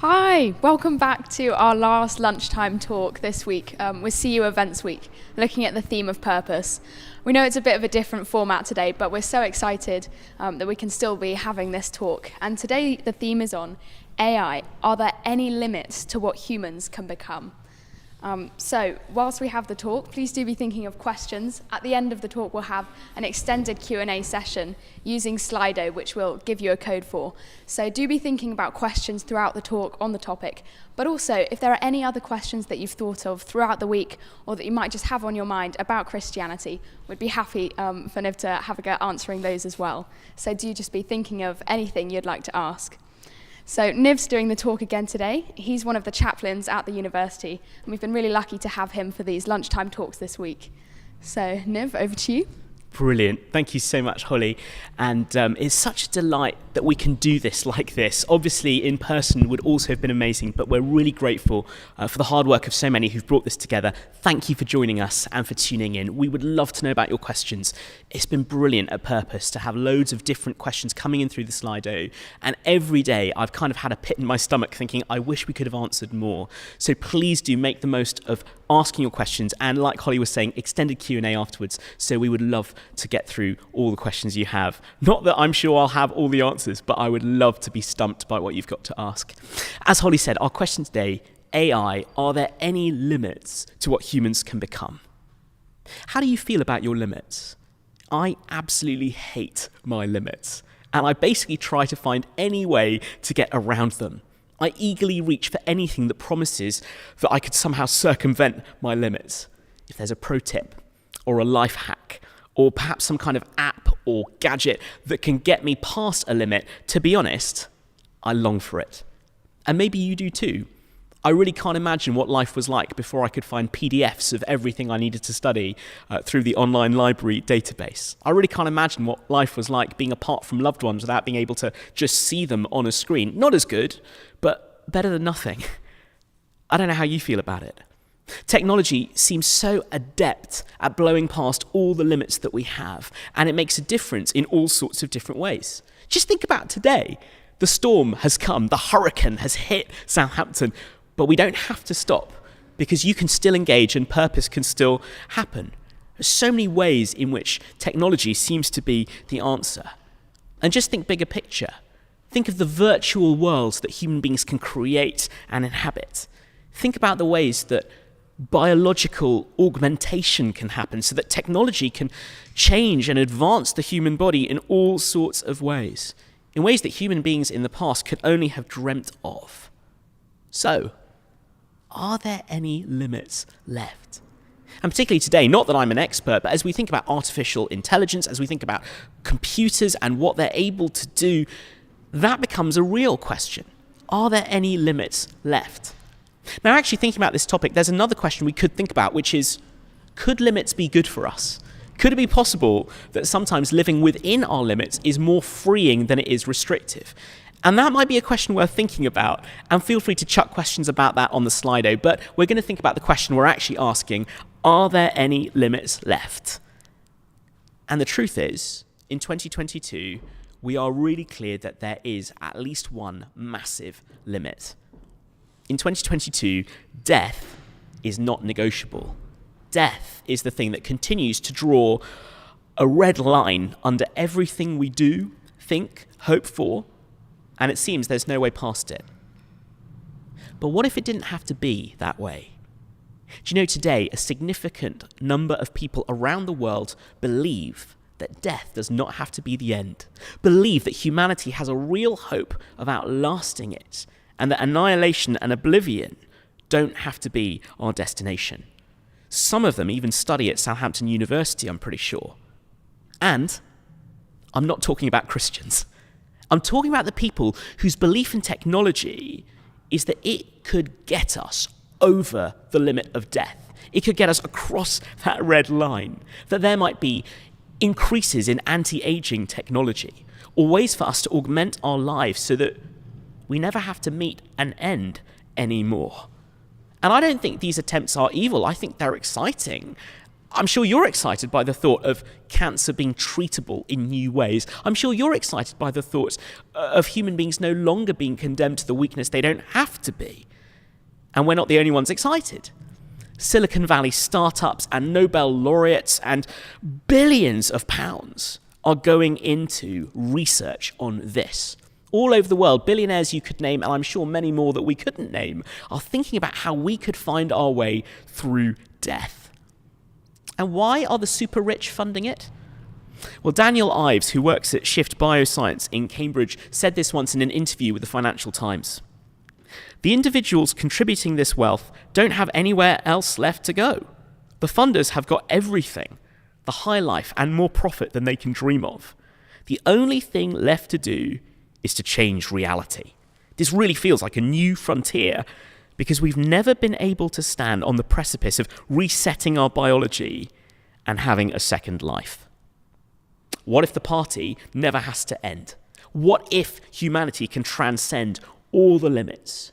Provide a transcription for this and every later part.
Hi, welcome back to our last lunchtime talk this week with CU Events Week, looking at the theme of purpose. We know it's a bit of a different format today, but we're so excited that we can still be having this talk. And today the theme is on AI. Are there any limits to what humans can become? So whilst we have the talk, please do be thinking of questions. At the end of the talk, we'll have an extended Q&A session using Slido, which we'll give you a code for. So do be thinking about questions throughout the talk on the topic. But also, if there are any other questions that you've thought of throughout the week or that you might just have on your mind about Christianity, we'd be happy for Niv to have a go at answering those as well. So do just be thinking of anything you'd like to ask. So Niv's doing the talk again today. He's one of the chaplains at the university, and we've been really lucky to have him for these lunchtime talks this week. So Niv, over to you. Brilliant. Thank you so much, Holly. And it's such a delight that we can do this like this. Obviously, in person would also have been amazing, but we're really grateful for the hard work of so many who've brought this together. Thank you for joining us and for tuning in. We would love to know about your questions. It's been brilliant at Purpose to have loads of different questions coming in through the Slido. And every day I've kind of had a pit in my stomach thinking, I wish we could have answered more. So please do make the most of asking your questions. And like Holly was saying, extended Q&A afterwards. So we would love to get through all the questions you have. Not that I'm sure I'll have all the answers, but I would love to be stumped by what you've got to ask. As Holly said, our question today, AI, are there any limits to what humans can become? How do you feel about your limits? I absolutely hate my limits, and I basically try to find any way to get around them. I eagerly reach for anything that promises that I could somehow circumvent my limits. If there's a pro tip, or a life hack, or perhaps some kind of app or gadget that can get me past a limit, to be honest, I long for it. And maybe you do too. I really can't imagine what life was like before I could find PDFs of everything I needed to study through the online library database. I really can't imagine what life was like being apart from loved ones without being able to just see them on a screen. Not as good, but better than nothing. I don't know how you feel about it. Technology seems so adept at blowing past all the limits that we have, and it makes a difference in all sorts of different ways. Just think about today. The storm has come, the hurricane has hit Southampton, but we don't have to stop because you can still engage and purpose can still happen. There's so many ways in which technology seems to be the answer. And just think bigger picture. Think of the virtual worlds that human beings can create and inhabit. Think about the ways that biological augmentation can happen so that technology can change and advance the human body in all sorts of ways, in ways that human beings in the past could only have dreamt of. So, are there any limits left? And particularly today, not that I'm an expert, but as we think about artificial intelligence, as we think about computers and what they're able to do, that becomes a real question. Are there any limits left? Now, actually thinking about this topic, there's another question we could think about, which is, could limits be good for us? Could it be possible that sometimes living within our limits is more freeing than it is restrictive? And that might be a question worth thinking about, and feel free to chuck questions about that on the Slido, but we're going to think about the question we're actually asking, are there any limits left? And the truth is, in 2022, we are really clear that there is at least one massive limit. In 2022, death is not negotiable. Death is the thing that continues to draw a red line under everything we do, think, hope for, and it seems there's no way past it. But what if it didn't have to be that way? Do you know today a significant number of people around the world believe that death does not have to be the end, believe that humanity has a real hope of outlasting it, and that annihilation and oblivion don't have to be our destination. Some of them even study at Southampton University, I'm pretty sure. And I'm not talking about Christians. I'm talking about the people whose belief in technology is that it could get us over the limit of death. It could get us across that red line, that there might be increases in anti-aging technology, or ways for us to augment our lives so that we never have to meet an end anymore. And I don't think these attempts are evil. I think they're exciting. I'm sure you're excited by the thought of cancer being treatable in new ways. I'm sure you're excited by the thought of human beings no longer being condemned to the weakness they don't have to be. And we're not the only ones excited. Silicon Valley startups and Nobel laureates and billions of pounds are going into research on this. All over the world, billionaires you could name, and I'm sure many more that we couldn't name, are thinking about how we could find our way through death. And why are the super rich funding it? Well, Daniel Ives, who works at Shift Bioscience in Cambridge, said this once in an interview with the Financial Times. The individuals contributing this wealth don't have anywhere else left to go. The funders have got everything, the high life and more profit than they can dream of. The only thing left to do is to change reality. This really feels like a new frontier because we've never been able to stand on the precipice of resetting our biology and having a second life. What if the party never has to end? What if humanity can transcend all the limits?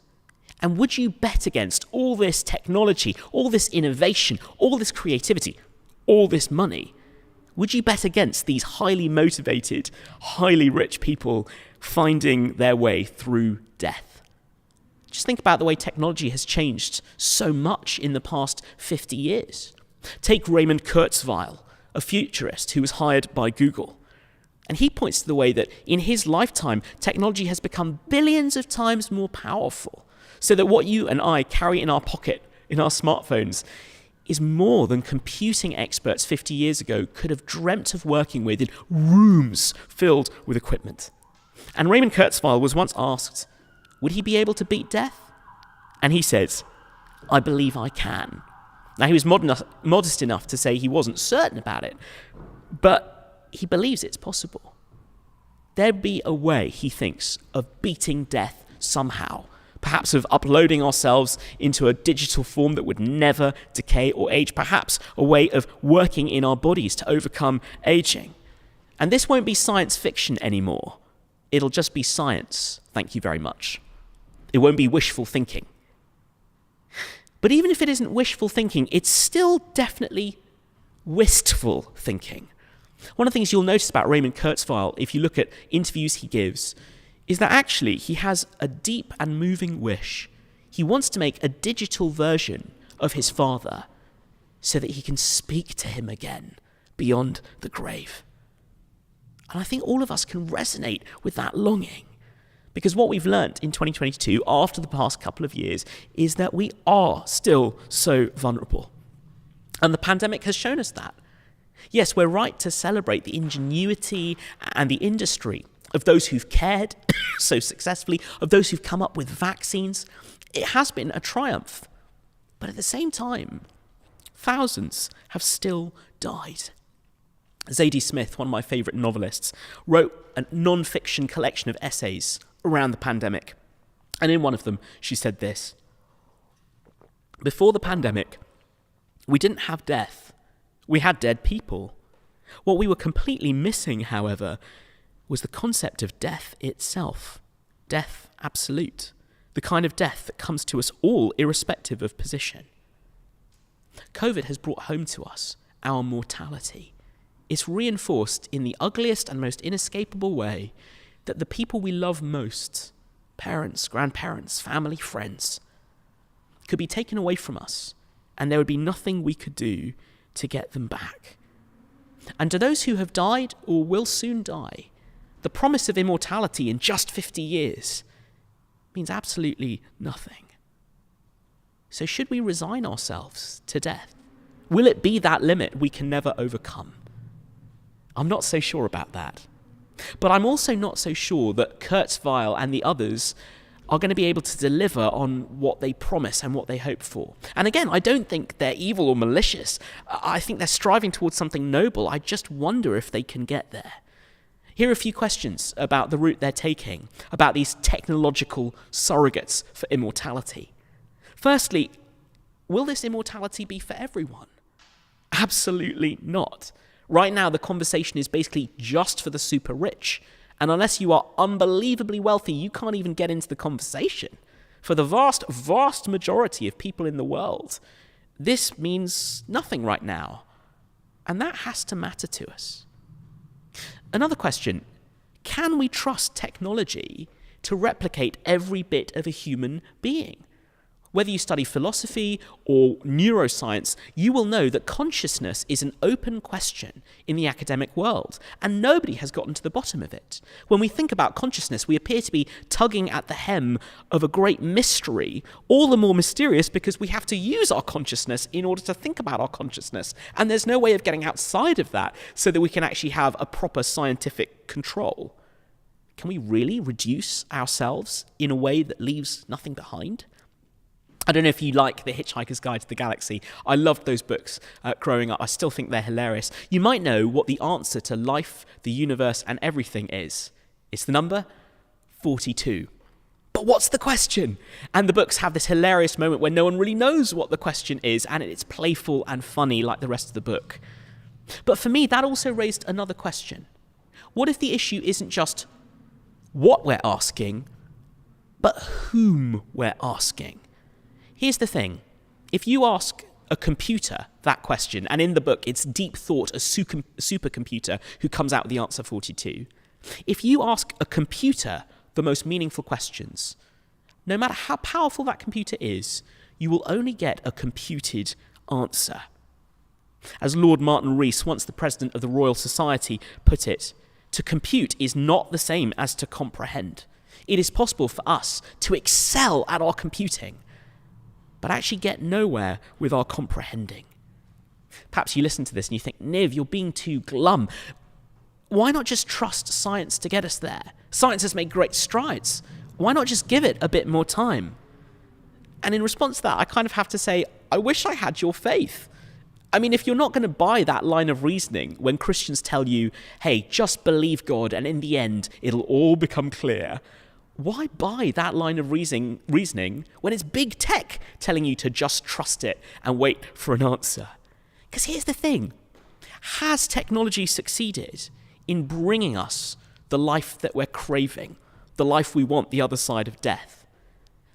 And would you bet against all this technology, all this innovation, all this creativity, all this money? Would you bet against these highly motivated, highly rich people finding their way through death? Just think about the way technology has changed so much in the past 50 years. Take Raymond Kurzweil, a futurist who was hired by Google. And he points to the way that in his lifetime, technology has become billions of times more powerful, so that what you and I carry in our pocket, in our smartphones, is more than computing experts 50 years ago could have dreamt of working with in rooms filled with equipment. And Raymond Kurzweil was once asked, would he be able to beat death? And he says, I believe I can. Now, he was modest enough to say he wasn't certain about it, but he believes it's possible. There'd be a way, he thinks, of beating death somehow, perhaps of uploading ourselves into a digital form that would never decay or age, perhaps a way of working in our bodies to overcome aging. And this won't be science fiction anymore. It'll just be science, thank you very much. It won't be wishful thinking. But even if it isn't wishful thinking, it's still definitely wistful thinking. One of the things you'll notice about Raymond Kurzweil, if you look at interviews he gives, is that actually he has a deep and moving wish. He wants to make a digital version of his father so that he can speak to him again beyond the grave. And I think all of us can resonate with that longing. Because what we've learnt in 2022, after the past couple of years, is that we are still so vulnerable. And the pandemic has shown us that. Yes, we're right to celebrate the ingenuity and the industry of those who've cared so successfully, of those who've come up with vaccines. It has been a triumph. But at the same time, thousands have still died. Zadie Smith, one of my favourite novelists, wrote a non-fiction collection of essays around the pandemic. And in one of them, she said this: before the pandemic, we didn't have death. We had dead people. What we were completely missing, however, was the concept of death itself. Death absolute. The kind of death that comes to us all irrespective of position. COVID has brought home to us our mortality. It's reinforced in the ugliest and most inescapable way that the people we love most, parents, grandparents, family, friends, could be taken away from us, and there would be nothing we could do to get them back. And to those who have died or will soon die, the promise of immortality in just 50 years means absolutely nothing. So should we resign ourselves to death? Will it be that limit we can never overcome? I'm not so sure about that. But I'm also not so sure that Kurzweil and the others are going to be able to deliver on what they promise and what they hope for. And again, I don't think they're evil or malicious. I think they're striving towards something noble. I just wonder if they can get there. Here are a few questions about the route they're taking, about these technological surrogates for immortality. Firstly, will this immortality be for everyone? Absolutely not. Right now, the conversation is basically just for the super rich. And unless you are unbelievably wealthy, you can't even get into the conversation. For the vast, vast majority of people in the world, this means nothing right now. And that has to matter to us. Another question, can we trust technology to replicate every bit of a human being? Whether you study philosophy or neuroscience, you will know that consciousness is an open question in the academic world, and nobody has gotten to the bottom of it. When we think about consciousness, we appear to be tugging at the hem of a great mystery, all the more mysterious because we have to use our consciousness in order to think about our consciousness, and there's no way of getting outside of that so that we can actually have a proper scientific control. Can we really reduce ourselves in a way that leaves nothing behind? I don't know if you like The Hitchhiker's Guide to the Galaxy. I loved those books growing up. I still think they're hilarious. You might know what the answer to life, the universe, and everything is. It's the number 42. But what's the question? And the books have this hilarious moment where no one really knows what the question is, and it's playful and funny like the rest of the book. But for me, that also raised another question. What if the issue isn't just what we're asking, but whom we're asking? Here's the thing. If you ask a computer that question, and in the book it's Deep Thought, a supercomputer who comes out with the answer 42. If you ask a computer the most meaningful questions, no matter how powerful that computer is, you will only get a computed answer. As Lord Martin Rees, once the president of the Royal Society, put it, to compute is not the same as to comprehend. It is possible for us to excel at our computing, but actually get nowhere with our comprehending. Perhaps you listen to this and you think, Niv, you're being too glum. Why not just trust science to get us there? Science has made great strides. Why not just give it a bit more time? And in response to that, I kind of have to say, I wish I had your faith. I mean, if you're not going to buy that line of reasoning when Christians tell you, hey, just believe God and in the end, it'll all become clear, why buy that line of reasoning when it's big tech telling you to just trust it and wait for an answer? Because here's the thing. Has technology succeeded in bringing us the life that we're craving, the life we want the other side of death?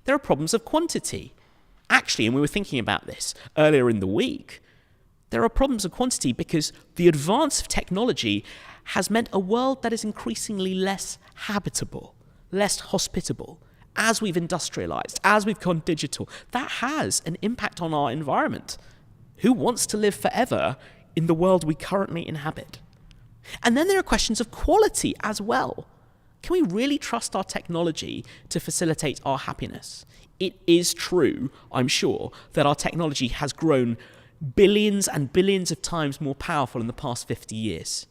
There are problems of quantity. Actually, and we were thinking about this earlier in the week, there are problems of quantity because the advance of technology has meant a world that is increasingly less habitable, less hospitable. As we've industrialized, as we've gone digital, that has an impact on our environment. Who wants to live forever in the world we currently inhabit? And then there are questions of quality as well. Can we really trust our technology to facilitate our happiness? It is true, I'm sure, that our technology has grown billions and billions of times more powerful in the past 50 years.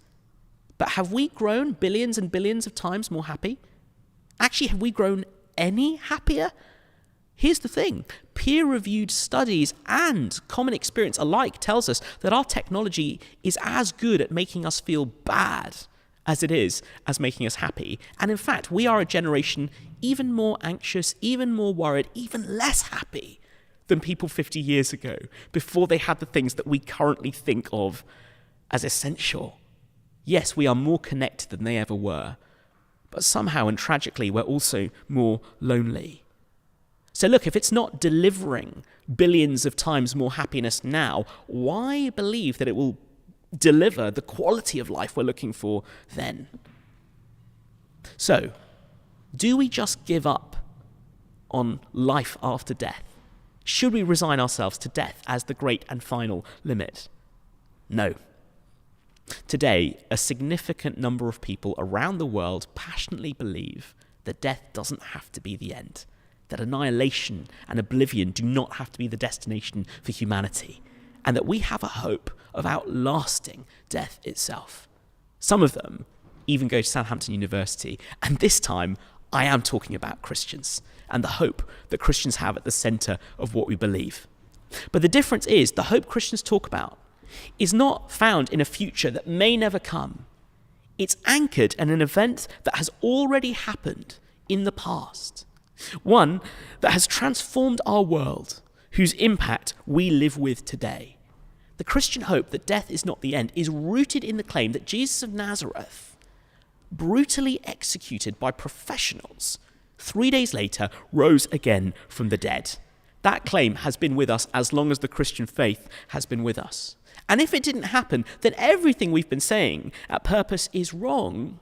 But have we grown billions and billions of times more happy? Actually, have we grown any happier? Here's the thing. Peer-reviewed studies and common experience alike tells us that our technology is as good at making us feel bad as it is as making us happy. And in fact, we are a generation even more anxious, even more worried, even less happy than people 50 years ago, before they had the things that we currently think of as essential. Yes, we are more connected than they ever were, but somehow and tragically, we're also more lonely. So look, if it's not delivering billions of times more happiness now, why believe that it will deliver the quality of life we're looking for then? So, do we just give up on life after death? Should we resign ourselves to death as the great and final limit? No. Today, a significant number of people around the world passionately believe that death doesn't have to be the end, that annihilation and oblivion do not have to be the destination for humanity, and that we have a hope of outlasting death itself. Some of them even go to Southampton University, and this time I am talking about Christians and the hope that Christians have at the centre of what we believe. But the difference is, the hope Christians talk about is not found in a future that may never come. It's anchored in an event that has already happened in the past. One that has transformed our world, whose impact we live with today. The Christian hope that death is not the end is rooted in the claim that Jesus of Nazareth, brutally executed by professionals, 3 days later rose again from the dead. That claim has been with us as long as the Christian faith has been with us. And if it didn't happen, then everything we've been saying at Purpose is wrong.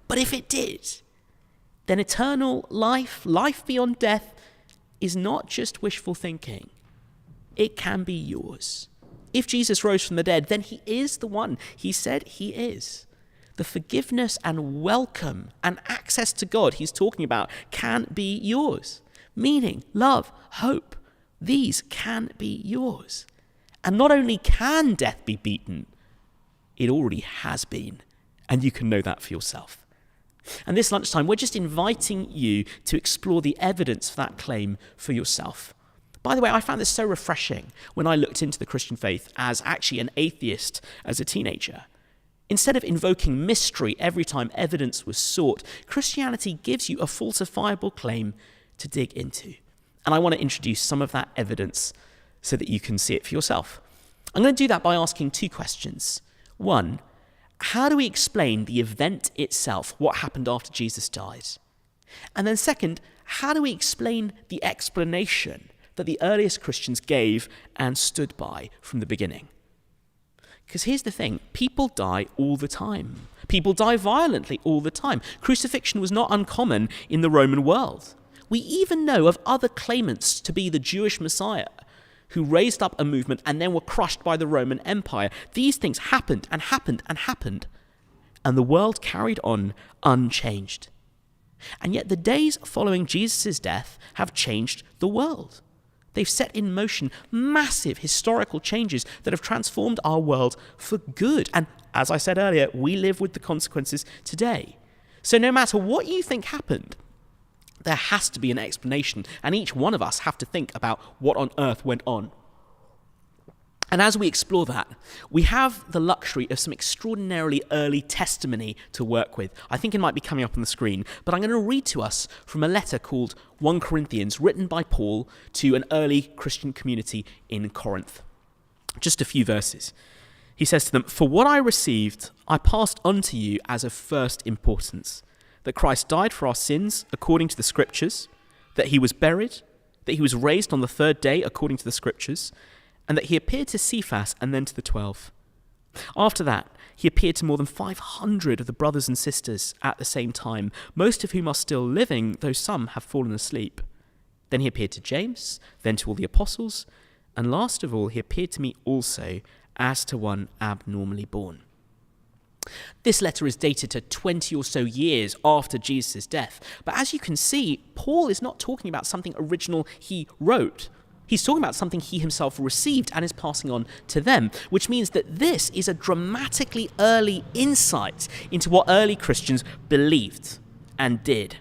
But if it did, then eternal life, life beyond death, is not just wishful thinking. It can be yours. If Jesus rose from the dead, then he is the one he said he is. The forgiveness and welcome and access to God he's talking about can be yours. Meaning, love, hope, these can be yours. And not only can death be beaten, it already has been. And you can know that for yourself. And this lunchtime, we're just inviting you to explore the evidence for that claim for yourself. By the way, I found this so refreshing when I looked into the Christian faith as actually an atheist as a teenager. Instead of invoking mystery every time evidence was sought, Christianity gives you a falsifiable claim to dig into. And I want to introduce some of that evidence so that you can see it for yourself. I'm going to do that by asking two questions. One, how do we explain the event itself, what happened after Jesus died? And then second, how do we explain the explanation that the earliest Christians gave and stood by from the beginning? Because here's the thing, people die all the time. People die violently all the time. Crucifixion was not uncommon in the Roman world. We even know of other claimants to be the Jewish Messiah who raised up a movement and then were crushed by the Roman Empire. These things happened and happened and happened, and the world carried on unchanged. And yet the days following Jesus' death have changed the world. They've set in motion massive historical changes that have transformed our world for good. And as I said earlier, we live with the consequences today. So no matter what you think happened, there has to be an explanation, and each one of us have to think about what on earth went on. And as we explore that, we have the luxury of some extraordinarily early testimony to work with. I think it might be coming up on the screen, but I'm going to read to us from a letter called 1 Corinthians, written by Paul to an early Christian community in Corinth. Just a few verses. He says to them, "For what I received, I passed on to you as of first importance, that Christ died for our sins according to the Scriptures, that he was buried, that he was raised on the third day according to the Scriptures, and that he appeared to Cephas and then to the 12. After that, he appeared to more than 500 of the brothers and sisters at the same time, most of whom are still living, though some have fallen asleep. Then he appeared to James, then to all the apostles, and last of all, he appeared to me also as to one abnormally born." This letter is dated to 20 or so years after Jesus' death. But as you can see, Paul is not talking about something original he wrote. He's talking about something he himself received and is passing on to them, which means that this is a dramatically early insight into what early Christians believed and did.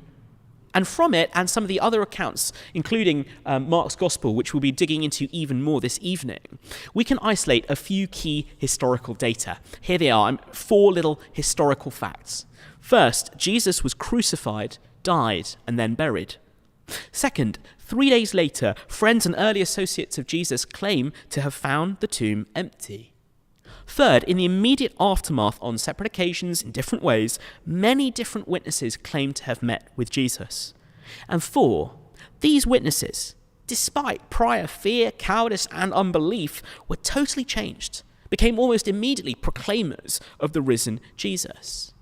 And from it, and some of the other accounts, including Mark's Gospel, which we'll be digging into even more this evening, we can isolate a few key historical data. Here they are, 4 little historical facts. First, Jesus was crucified, died, and then buried. Second, 3 days later, friends and early associates of Jesus claim to have found the tomb empty. Third, in the immediate aftermath on separate occasions in different ways, many different witnesses claim to have met with Jesus. And 4, these witnesses, despite prior fear, cowardice, and unbelief, were totally changed, became almost immediately proclaimers of the risen Jesus.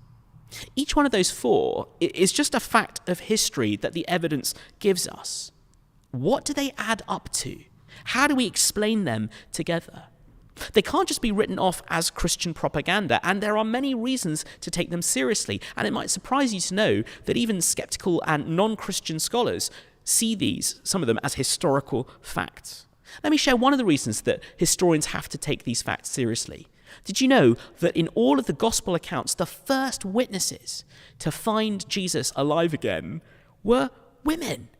Each one of those 4 is just a fact of history that the evidence gives us. What do they add up to? How do we explain them together? They can't just be written off as Christian propaganda, and there are many reasons to take them seriously. And it might surprise you to know that even skeptical and non-Christian scholars see some of them, as historical facts. Let me share one of the reasons that historians have to take these facts seriously. Did you know that in all of the gospel accounts, the first witnesses to find Jesus alive again were women?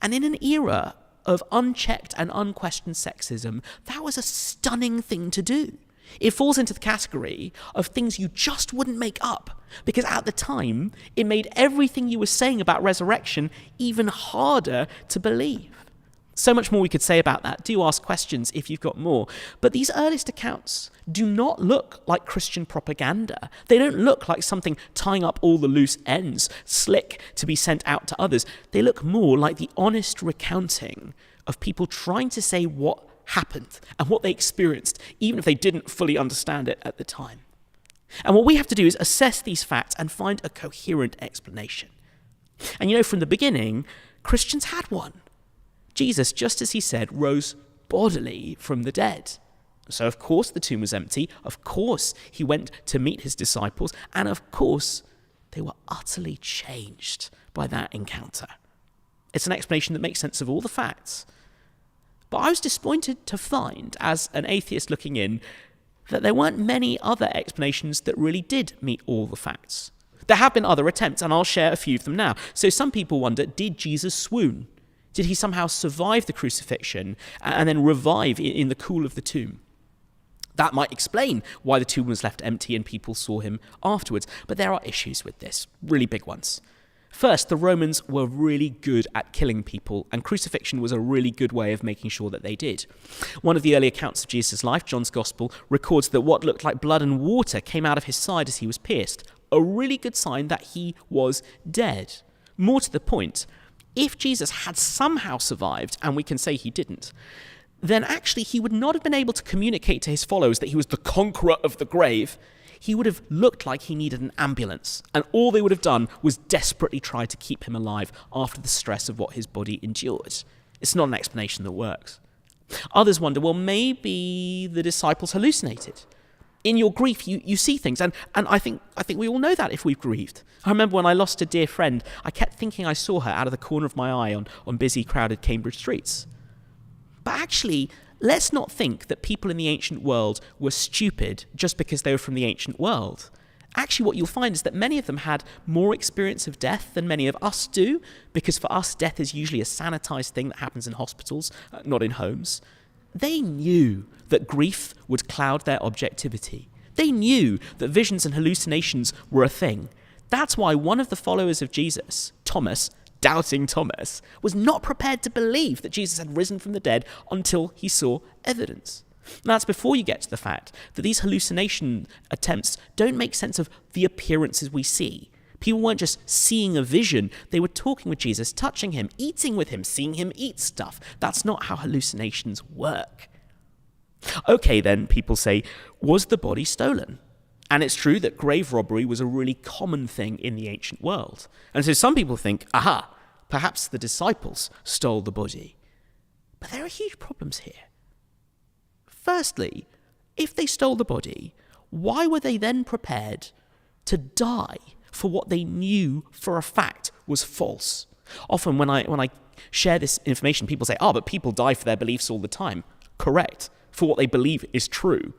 And in an era of unchecked and unquestioned sexism, that was a stunning thing to do. It falls into the category of things you just wouldn't make up, because at the time, it made everything you were saying about resurrection even harder to believe. So much more we could say about that. Do ask questions if you've got more. But these earliest accounts do not look like Christian propaganda. They don't look like something tying up all the loose ends, slick to be sent out to others. They look more like the honest recounting of people trying to say what happened and what they experienced, even if they didn't fully understand it at the time. And what we have to do is assess these facts and find a coherent explanation. And you know, from the beginning, Christians had one. Jesus, just as he said, rose bodily from the dead. So of course the tomb was empty, of course he went to meet his disciples, and of course they were utterly changed by that encounter. It's an explanation that makes sense of all the facts. But I was disappointed to find, as an atheist looking in, that there weren't many other explanations that really did meet all the facts. There have been other attempts, and I'll share a few of them now. So some people wonder, did Jesus swoon? Did he somehow survive the crucifixion and then revive in the cool of the tomb? That might explain why the tomb was left empty and people saw him afterwards. But there are issues with this, really big ones. First, the Romans were really good at killing people, and crucifixion was a really good way of making sure that they did. One of the early accounts of Jesus' life, John's Gospel, records that what looked like blood and water came out of his side as he was pierced, a really good sign that he was dead. More to the point, if Jesus had somehow survived, and we can say he didn't, then actually he would not have been able to communicate to his followers that he was the conqueror of the grave. He would have looked like he needed an ambulance, and all they would have done was desperately try to keep him alive after the stress of what his body endured. It's not an explanation that works. Others wonder, well, maybe the disciples hallucinated. In your grief, you see things, and I think we all know that if we've grieved. I remember when I lost a dear friend, I kept thinking I saw her out of the corner of my eye on busy, crowded Cambridge streets. But actually, let's not think that people in the ancient world were stupid just because they were from the ancient world. Actually, what you'll find is that many of them had more experience of death than many of us do, because for us, death is usually a sanitized thing that happens in hospitals, not in homes. They knew that grief would cloud their objectivity. They knew that visions and hallucinations were a thing. That's why one of the followers of Jesus, Thomas, doubting Thomas, was not prepared to believe that Jesus had risen from the dead until he saw evidence. And that's before you get to the fact that these hallucination attempts don't make sense of the appearances we see. People weren't just seeing a vision, they were talking with Jesus, touching him, eating with him, seeing him eat stuff. That's not how hallucinations work. Okay then, people say, was the body stolen? And it's true that grave robbery was a really common thing in the ancient world. And so some people think, aha, perhaps the disciples stole the body. But there are huge problems here. Firstly, if they stole the body, why were they then prepared to die for what they knew for a fact was false? Often when I share this information, people say, but people die for their beliefs all the time. Correct, for what they believe is true.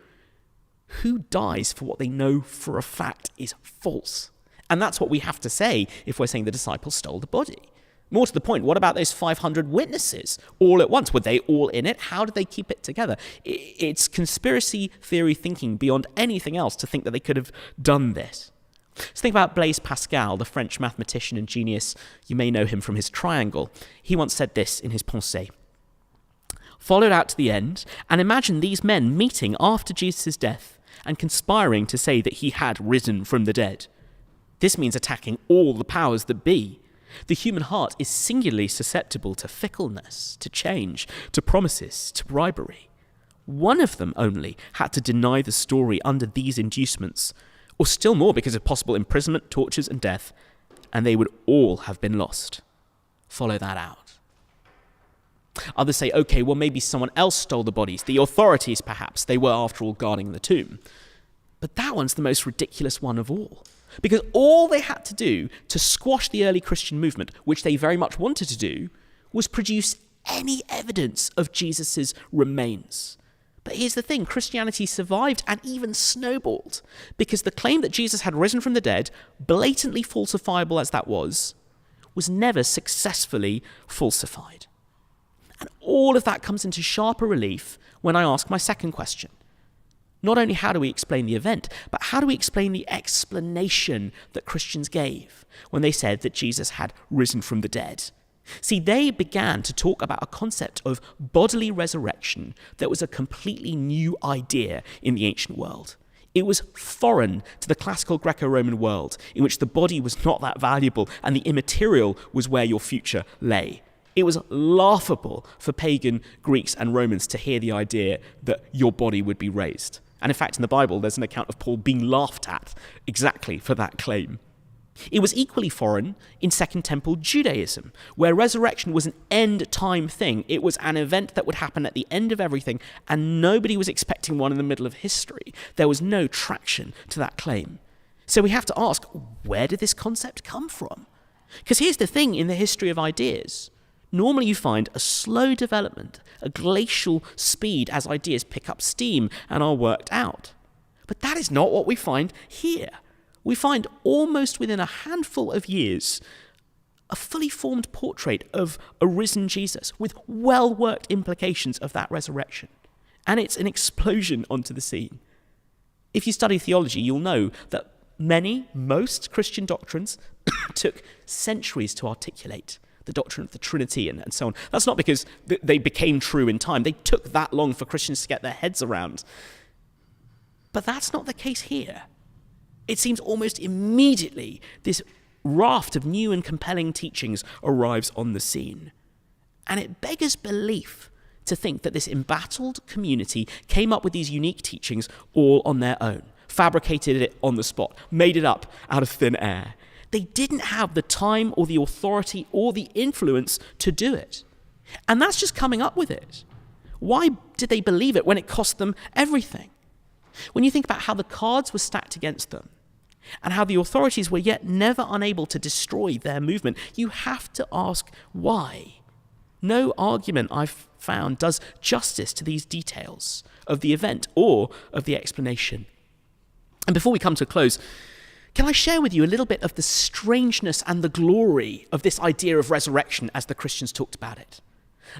Who dies for what they know for a fact is false? And that's what we have to say if we're saying the disciples stole the body. More to the point, what about those 500 witnesses all at once? Were they all in it? How did they keep it together? It's conspiracy theory thinking beyond anything else to think that they could have done this. So think about Blaise Pascal, the French mathematician and genius. You may know him from his triangle. He once said this in his Pensées. Followed out to the end, and imagine these men meeting after Jesus' death and conspiring to say that he had risen from the dead. This means attacking all the powers that be. The human heart is singularly susceptible to fickleness, to change, to promises, to bribery. One of them only had to deny the story under these inducements, or still more because of possible imprisonment, tortures, and death, and they would all have been lost. Follow that out. Others say, okay, well, maybe someone else stole the bodies. The authorities, perhaps. They were, after all, guarding the tomb. But that one's the most ridiculous one of all. Because all they had to do to squash the early Christian movement, which they very much wanted to do, was produce any evidence of Jesus' remains. But here's the thing, Christianity survived and even snowballed, because the claim that Jesus had risen from the dead, blatantly falsifiable as that was never successfully falsified. And all of that comes into sharper relief when I ask my second question. Not only how do we explain the event, but how do we explain the explanation that Christians gave when they said that Jesus had risen from the dead? See, they began to talk about a concept of bodily resurrection that was a completely new idea in the ancient world. It was foreign to the classical Greco-Roman world, in which the body was not that valuable and the immaterial was where your future lay. It was laughable for pagan Greeks and Romans to hear the idea that your body would be raised. And in fact, in the Bible, there's an account of Paul being laughed at exactly for that claim. It was equally foreign in Second Temple Judaism, where resurrection was an end-time thing. It was an event that would happen at the end of everything, and nobody was expecting one in the middle of history. There was no traction to that claim. So we have to ask, where did this concept come from? Because here's the thing in the history of ideas. Normally you find a slow development, a glacial speed as ideas pick up steam and are worked out. But that is not what we find here. We find almost within a handful of years a fully formed portrait of a risen Jesus with well-worked implications of that resurrection. And it's an explosion onto the scene. If you study theology, you'll know that most Christian doctrines took centuries to articulate. The doctrine of the Trinity and so on. That's not because they became true in time. They took that long for Christians to get their heads around. But that's not the case here. It seems almost immediately this raft of new and compelling teachings arrives on the scene. And it beggars belief to think that this embattled community came up with these unique teachings all on their own, fabricated it on the spot, made it up out of thin air. They didn't have the time or the authority or the influence to do it. And that's just coming up with it. Why did they believe it when it cost them everything? When you think about how the cards were stacked against them and how the authorities were yet never unable to destroy their movement, you have to ask why. No argument I've found does justice to these details of the event or of the explanation. And before we come to a close, can I share with you a little bit of the strangeness and the glory of this idea of resurrection as the Christians talked about it?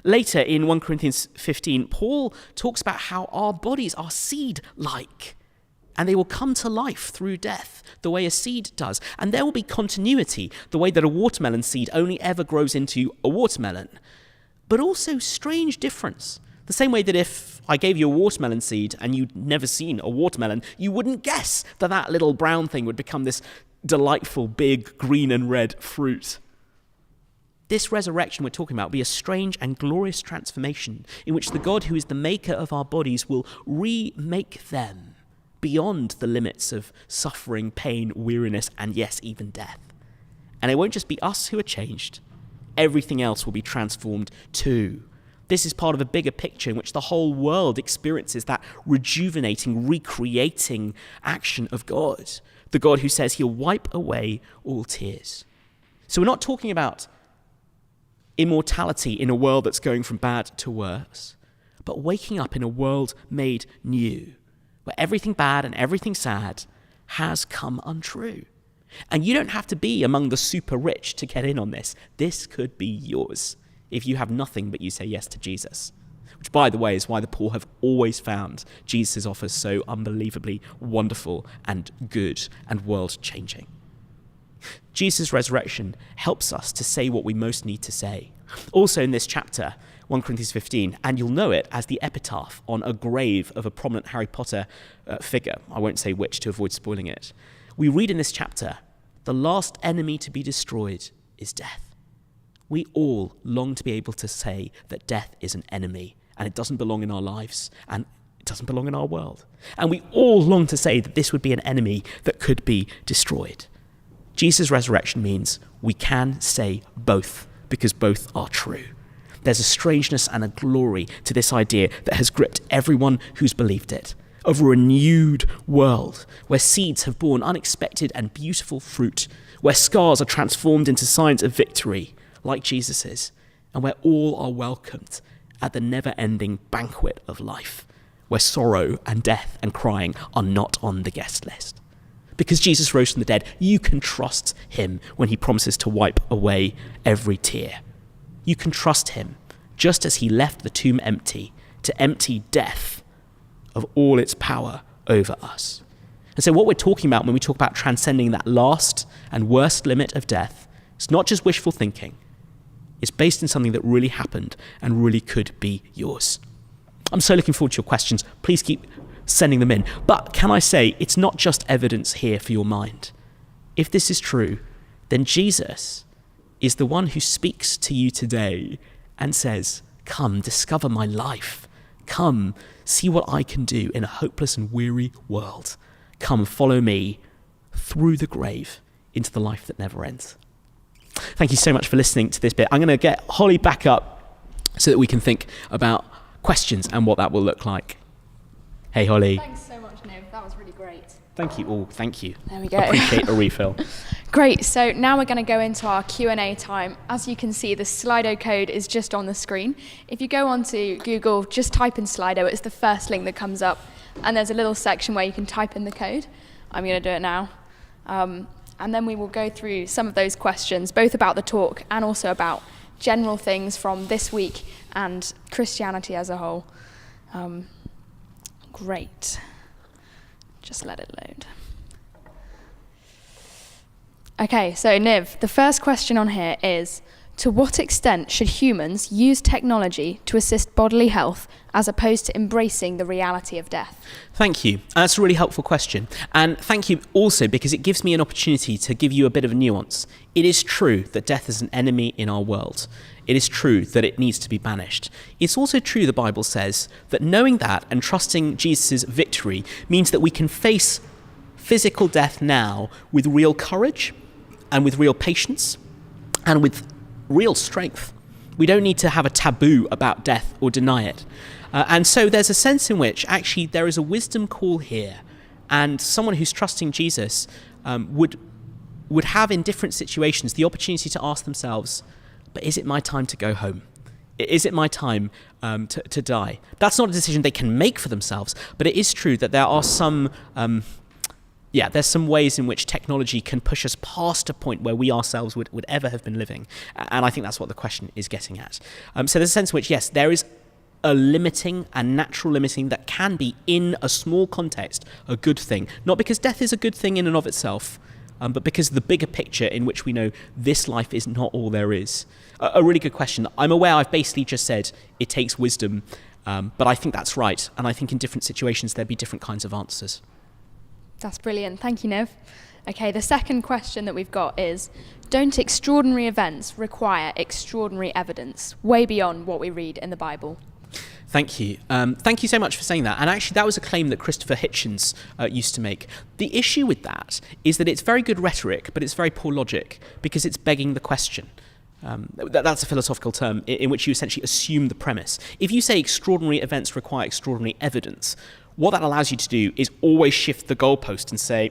Later in 1 Corinthians 15, Paul talks about how our bodies are seed-like, and they will come to life through death, the way a seed does. And there will be continuity, the way that a watermelon seed only ever grows into a watermelon. But also strange difference. The same way that if I gave you a watermelon seed and you'd never seen a watermelon, you wouldn't guess that that little brown thing would become this delightful, big, green and red fruit. This resurrection we're talking about will be a strange and glorious transformation in which the God who is the maker of our bodies will remake them beyond the limits of suffering, pain, weariness, and yes, even death. And it won't just be us who are changed. Everything else will be transformed too. This is part of a bigger picture in which the whole world experiences that rejuvenating, recreating action of God. The God who says he'll wipe away all tears. So we're not talking about immortality in a world that's going from bad to worse, but waking up in a world made new, where everything bad and everything sad has come untrue. And you don't have to be among the super rich to get in on this. This could be yours if you have nothing but you say yes to Jesus. Which, by the way, is why the poor have always found Jesus' offers so unbelievably wonderful and good and world-changing. Jesus' resurrection helps us to say what we most need to say. Also in this chapter, 1 Corinthians 15, and you'll know it as the epitaph on a grave of a prominent Harry Potter figure. I won't say which to avoid spoiling it. We read in this chapter, the last enemy to be destroyed is death. We all long to be able to say that death is an enemy and it doesn't belong in our lives and it doesn't belong in our world. And we all long to say that this would be an enemy that could be destroyed. Jesus' resurrection means we can say both because both are true. There's a strangeness and a glory to this idea that has gripped everyone who's believed it. Of a renewed world where seeds have borne unexpected and beautiful fruit, where scars are transformed into signs of victory, like Jesus's, and where all are welcomed at the never-ending banquet of life, where sorrow and death and crying are not on the guest list. Because Jesus rose from the dead, you can trust him when he promises to wipe away every tear. You can trust him just as he left the tomb empty to empty death of all its power over us. And so what we're talking about when we talk about transcending that last and worst limit of death, it's not just wishful thinking. It's based in something that really happened and really could be yours. I'm so looking forward to your questions. Please keep sending them in. But can I say, it's not just evidence here for your mind. If this is true, then Jesus is the one who speaks to you today and says, come, discover my life. Come, see what I can do in a hopeless and weary world. Come, follow me through the grave into the life that never ends. Thank you so much for listening to this bit. I'm going to get Holly back up so that we can think about questions and what that will look like. Hey, Holly. Thanks so much, Niv. That was really great. Thank you all. Thank you. There we go. Appreciate a refill. Great. So now we're going to go into our Q&A time. As you can see, the Slido code is just on the screen. If you go onto Google, just type in Slido. It's the first link that comes up. And there's a little section where you can type in the code. I'm going to do it now. And then we will go through some of those questions, both about the talk and also about general things from this week and Christianity as a whole. Great. Just let it load. Okay, so Niv, the first question on here is, to what extent should humans use technology to assist bodily health as opposed to embracing the reality of death? Thank you. That's a really helpful question. And thank you also because it gives me an opportunity to give you a bit of a nuance. It is true that death is an enemy in our world. It is true that it needs to be banished. It's also true, the Bible says, that knowing that and trusting Jesus' victory means that we can face physical death now with real courage and with real patience and with real strength. We don't need to have a taboo about death or deny it. And so there's a sense in which actually there is a wisdom call here, and someone who's trusting Jesus would have in different situations the opportunity to ask themselves, but is it my time to go home? Is it my time to die? That's not a decision they can make for themselves, but it is true that there are some there's some ways in which technology can push us past a point where we ourselves would ever have been living. And I think that's what the question is getting at. So there's a sense in which, yes, there is a limiting and natural limiting that can be, in a small context, a good thing. Not because death is a good thing in and of itself, but because the bigger picture in which we know this life is not all there is. A really good question. I'm aware I've basically just said it takes wisdom, but I think that's right. And I think in different situations there'd be different kinds of answers. That's brilliant. Thank you, Niv. Okay, the second question that we've got is, don't extraordinary events require extraordinary evidence, way beyond what we read in the Bible? Thank you. Thank you so much for saying that. And actually, that was a claim that Christopher Hitchens used to make. The issue with that is that it's very good rhetoric, but it's very poor logic, because it's begging the question. That's a philosophical term in which you essentially assume the premise. If you say extraordinary events require extraordinary evidence, what that allows you to do is always shift the goalpost and say,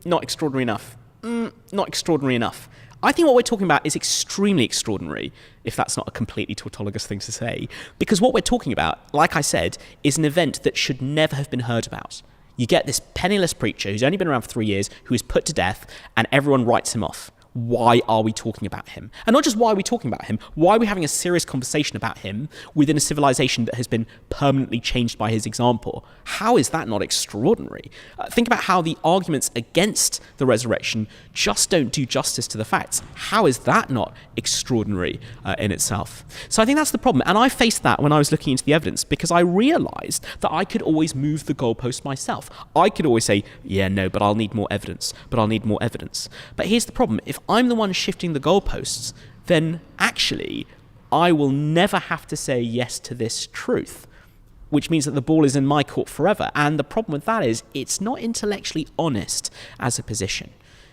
not extraordinary enough, not extraordinary enough. I think what we're talking about is extremely extraordinary, if that's not a completely tautologous thing to say, because what we're talking about, like I said, is an event that should never have been heard about. You get this penniless preacher who's only been around for 3 years, who is put to death, and everyone writes him off. Why are we talking about him? And not just why are we talking about him, why are we having a serious conversation about him within a civilization that has been permanently changed by his example? How is that not extraordinary? Think about how the arguments against the resurrection just don't do justice to the facts. How is that not extraordinary in itself? So I think that's the problem. And I faced that when I was looking into the evidence, because I realized that I could always move the goalpost myself. I could always say, yeah, no, but I'll need more evidence, but I'll need more evidence. But here's the problem. If I'm the one shifting the goalposts, then actually I will never have to say yes to this truth, which means that the ball is in my court forever. And the problem with that is it's not intellectually honest as a position.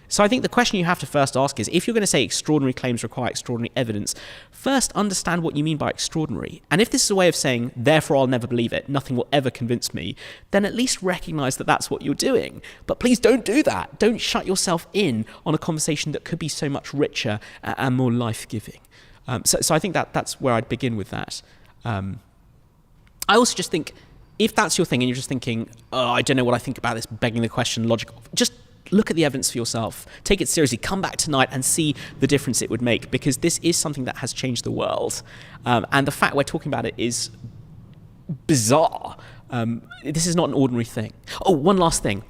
So I think the question you have to first ask is, if you're going to say extraordinary claims require extraordinary evidence, first understand what you mean by extraordinary. And if this is a way of saying, therefore I'll never believe it, nothing will ever convince me, then at least recognize that that's what you're doing. But please don't do that. Don't shut yourself in on a conversation that could be so much richer and more life-giving. So I think that's where I'd begin with that. I also just think, if that's your thing and you're just thinking, oh, I don't know what I think about this, begging the question, logical, just look at the evidence for yourself. Take it seriously. Come back tonight and see the difference it would make, because this is something that has changed the world. And the fact we're talking about it is bizarre. This is not an ordinary thing. Oh, one last thing.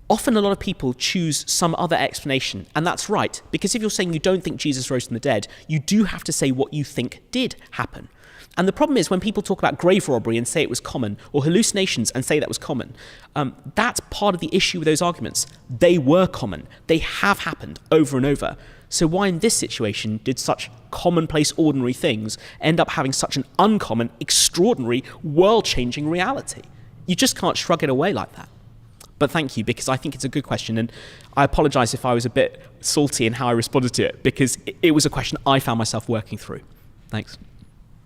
Often a lot of people choose some other explanation, and that's right, because if you're saying you don't think Jesus rose from the dead, you do have to say what you think did happen. And the problem is when people talk about grave robbery and say it was common, or hallucinations and say that was common, that's part of the issue with those arguments. They were common. They have happened over and over. So why in this situation did such commonplace, ordinary things end up having such an uncommon, extraordinary, world-changing reality? You just can't shrug it away like that. But thank you, because I think it's a good question, and I apologise if I was a bit salty in how I responded to it, because it was a question I found myself working through. Thanks.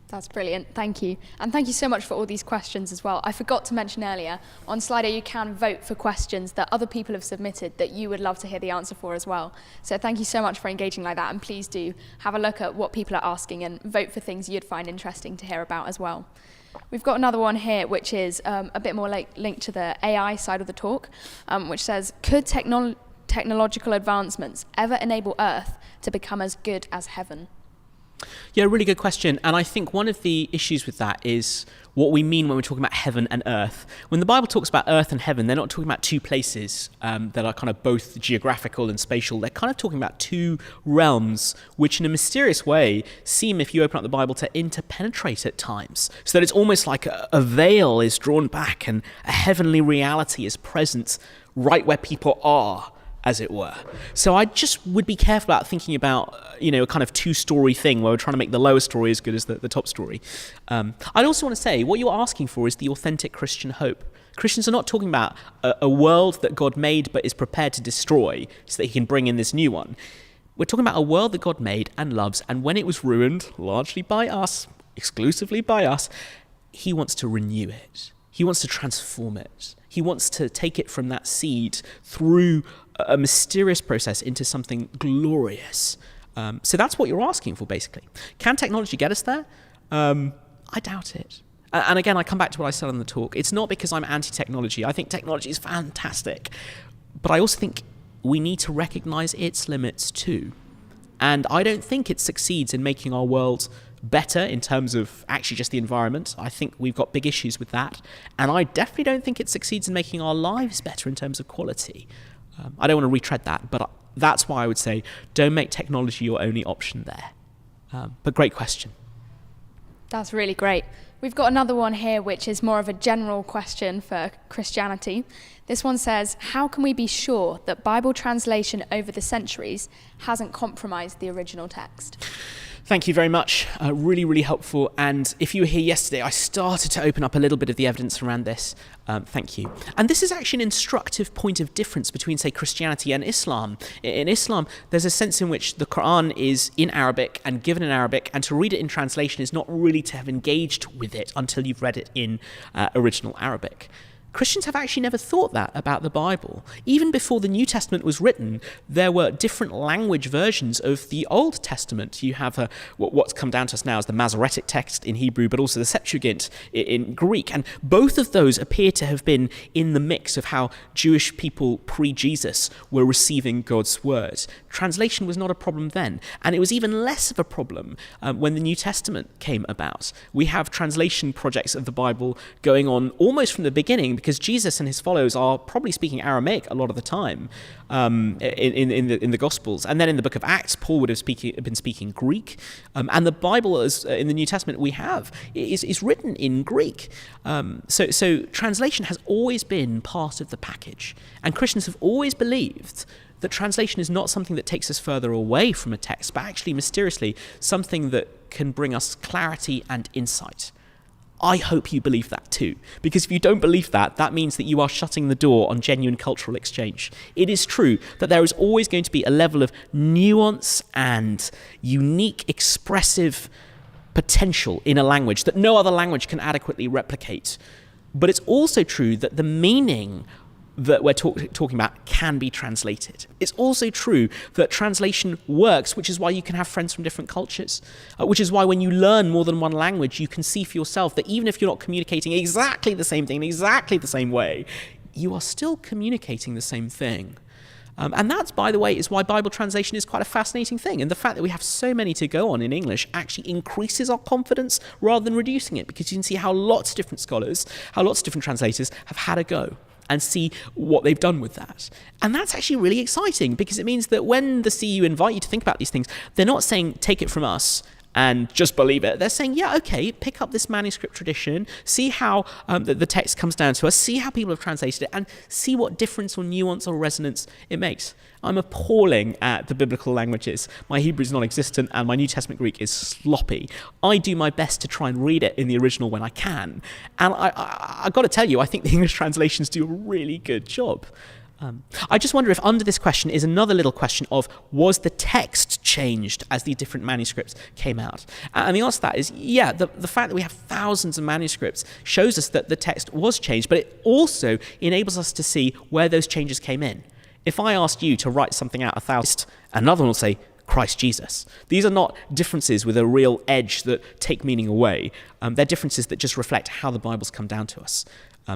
That's brilliant, thank you. And thank you so much for all these questions as well. I forgot to mention earlier, on Slido you can vote for questions that other people have submitted that you would love to hear the answer for as well. So thank you so much for engaging like that, and please do have a look at what people are asking and vote for things you'd find interesting to hear about as well. We've got another one here, which is a bit more linked to the AI side of the talk, which says, could technological advancements ever enable Earth to become as good as heaven? Yeah, really good question. And I think one of the issues with that is what we mean when we're talking about heaven and earth. When the Bible talks about earth and heaven, they're not talking about two places that are kind of both geographical and spatial. They're kind of talking about two realms, which in a mysterious way seem, if you open up the Bible, to interpenetrate at times. So that it's almost like a veil is drawn back and a heavenly reality is present right where people are, as it were. So I just would be careful about thinking about, a kind of two-story thing where we're trying to make the lower story as good as the top story. I'd also want to say, what you're asking for is the authentic Christian hope. Christians are not talking about a world that God made but is prepared to destroy so that he can bring in this new one. We're talking about a world that God made and loves, and when it was ruined, largely by us, exclusively by us, he wants to renew it. He wants to transform it. He wants to take it from that seed through a mysterious process into something glorious. So that's what you're asking for, basically. Can technology get us there? I doubt it. And again, I come back to what I said in the talk. It's not because I'm anti-technology. I think technology is fantastic. But I also think we need to recognize its limits too. And I don't think it succeeds in making our world better in terms of actually just the environment. I think we've got big issues with that. And I definitely don't think it succeeds in making our lives better in terms of quality. I don't want to retread that, but that's why I would say don't make technology your only option there. But great question. That's really great. We've got another one here, which is more of a general question for Christianity. This one says, how can we be sure that Bible translation over the centuries hasn't compromised the original text? Thank you very much. Really, really helpful. And if you were here yesterday, I started to open up a little bit of the evidence around this. Thank you. And this is actually an instructive point of difference between, say, Christianity and Islam. In Islam, there's a sense in which the Quran is in Arabic and given in Arabic, and to read it in translation is not really to have engaged with it until you've read it in original Arabic. Christians have actually never thought that about the Bible. Even before the New Testament was written, there were different language versions of the Old Testament. You have what's come down to us now as the Masoretic text in Hebrew, but also the Septuagint in Greek. And both of those appear to have been in the mix of how Jewish people pre-Jesus were receiving God's word. Translation was not a problem then, and it was even less of a problem when the New Testament came about. We have translation projects of the Bible going on almost from the beginning, because Jesus and his followers are probably speaking Aramaic a lot of the time in the Gospels. And then in the book of Acts, Paul would have been speaking Greek. And the Bible in the New Testament we have is written in Greek. So translation has always been part of the package. And Christians have always believed that translation is not something that takes us further away from a text, but actually, mysteriously, something that can bring us clarity and insight. I hope you believe that too, because if you don't believe that, that means that you are shutting the door on genuine cultural exchange. It is true that there is always going to be a level of nuance and unique expressive potential in a language that no other language can adequately replicate. But it's also true that the meaning that we're talking about can be translated. It's also true that translation works, which is why you can have friends from different cultures, which is why when you learn more than one language, you can see for yourself that even if you're not communicating exactly the same thing in exactly the same way, you are still communicating the same thing. And that's, by the way, is why Bible translation is quite a fascinating thing. And the fact that we have so many to go on in English actually increases our confidence rather than reducing it, because you can see how lots of different scholars, how lots of different translators have had a go and see what they've done with that. And that's actually really exciting, because it means that when the CU invite you to think about these things, they're not saying, take it from us and just believe it. They're saying, yeah, okay, pick up this manuscript tradition, see how the text comes down to us, see how people have translated it, and see what difference or nuance or resonance it makes. I'm appalling at the biblical languages. My Hebrew is non-existent and my New Testament Greek is sloppy. I do my best to try and read it in the original when I can. And I've got to tell you, I think the English translations do a really good job. I just wonder if under this question is another little question of, was the text changed as the different manuscripts came out? And the answer to that is, yeah, the fact that we have thousands of manuscripts shows us that the text was changed, but it also enables us to see where those changes came in. If I asked you to write something out 1,000, another one will say, Christ Jesus. These are not differences with a real edge that take meaning away. They're differences that just reflect how the Bible's come down to us.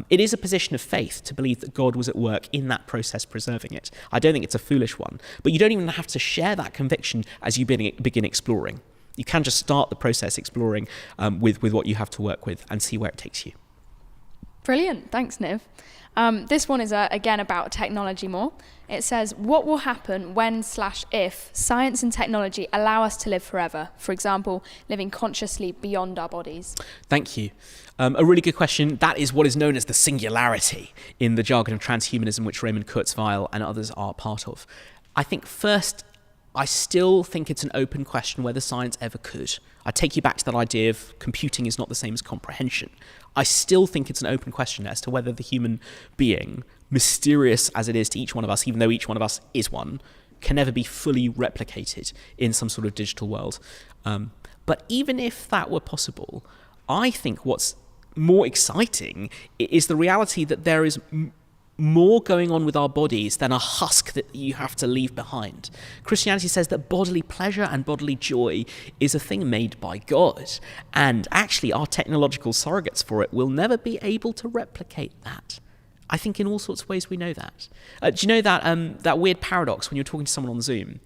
It is a position of faith to believe that God was at work in that process preserving it. I don't think it's a foolish one, but you don't even have to share that conviction as you begin exploring. You can just start the process exploring with what you have to work with and see where it takes you. Brilliant. Thanks, Niv. This one is, again, about technology more. It says, what will happen when/if science and technology allow us to live forever? For example, living consciously beyond our bodies. Thank you. A really good question. That is what is known as the singularity in the jargon of transhumanism, which Raymond Kurzweil and others are part of. I think first, I still think it's an open question whether science ever could. I take you back to that idea of computing is not the same as comprehension. I still think it's an open question as to whether the human being, mysterious as it is to each one of us, even though each one of us is one, can ever be fully replicated in some sort of digital world. But even if that were possible, I think what's more exciting is the reality that there is more going on with our bodies than a husk that you have to leave behind. Christianity says that bodily pleasure and bodily joy is a thing made by God, and actually our technological surrogates for it will never be able to replicate that. I think in all sorts of ways we know that. Do you know that weird paradox when you're talking to someone on Zoom?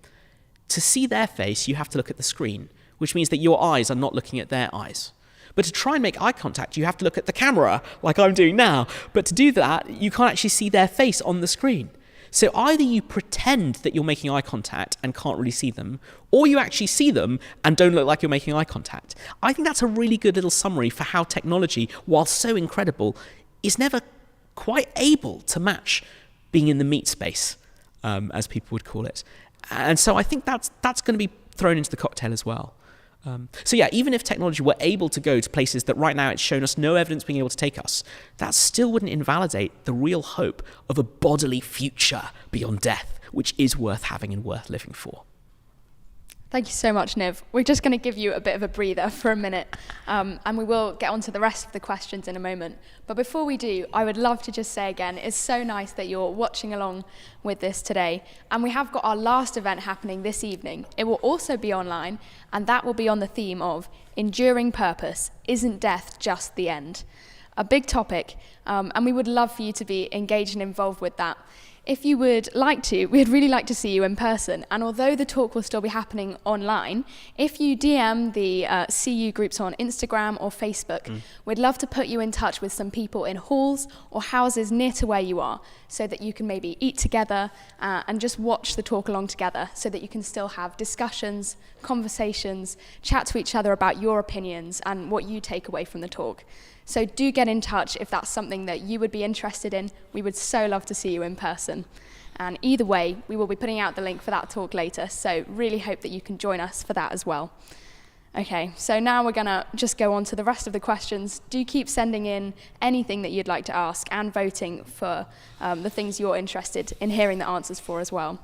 To see their face, you have to look at the screen, which means that your eyes are not looking at their eyes. But to try and make eye contact, you have to look at the camera, like I'm doing now. But to do that, you can't actually see their face on the screen. So either you pretend that you're making eye contact and can't really see them, or you actually see them and don't look like you're making eye contact. I think that's a really good little summary for how technology, while so incredible, is never quite able to match being in the meat space, as people would call it. And so I think that's going to be thrown into the cocktail as well. So yeah, even if technology were able to go to places that right now it's shown us no evidence being able to take us, that still wouldn't invalidate the real hope of a bodily future beyond death, which is worth having and worth living for. Thank you so much, Niv. We're just going to give you a bit of a breather for a minute, and we will get on to the rest of the questions in a moment. But before we do, I would love to just say again, it's so nice that you're watching along with this today. And we have got our last event happening this evening. It will also be online, and that will be on the theme of Enduring Purpose, Isn't Death Just the End? A big topic, and we would love for you to be engaged and involved with that. If you would like to, we'd really like to see you in person. And although the talk will still be happening online, if you DM the CU groups on Instagram or Facebook, we'd love to put you in touch with some people in halls or houses near to where you are, so that you can maybe eat together and just watch the talk along together, so that you can still have discussions, conversations, chat to each other about your opinions and what you take away from the talk. So do get in touch if that's something that you would be interested in. We would so love to see you in person. And either way, we will be putting out the link for that talk later, so really hope that you can join us for that as well. Okay, so now we're going to just go on to the rest of the questions. Do keep sending in anything that you'd like to ask and voting for the things you're interested in hearing the answers for as well.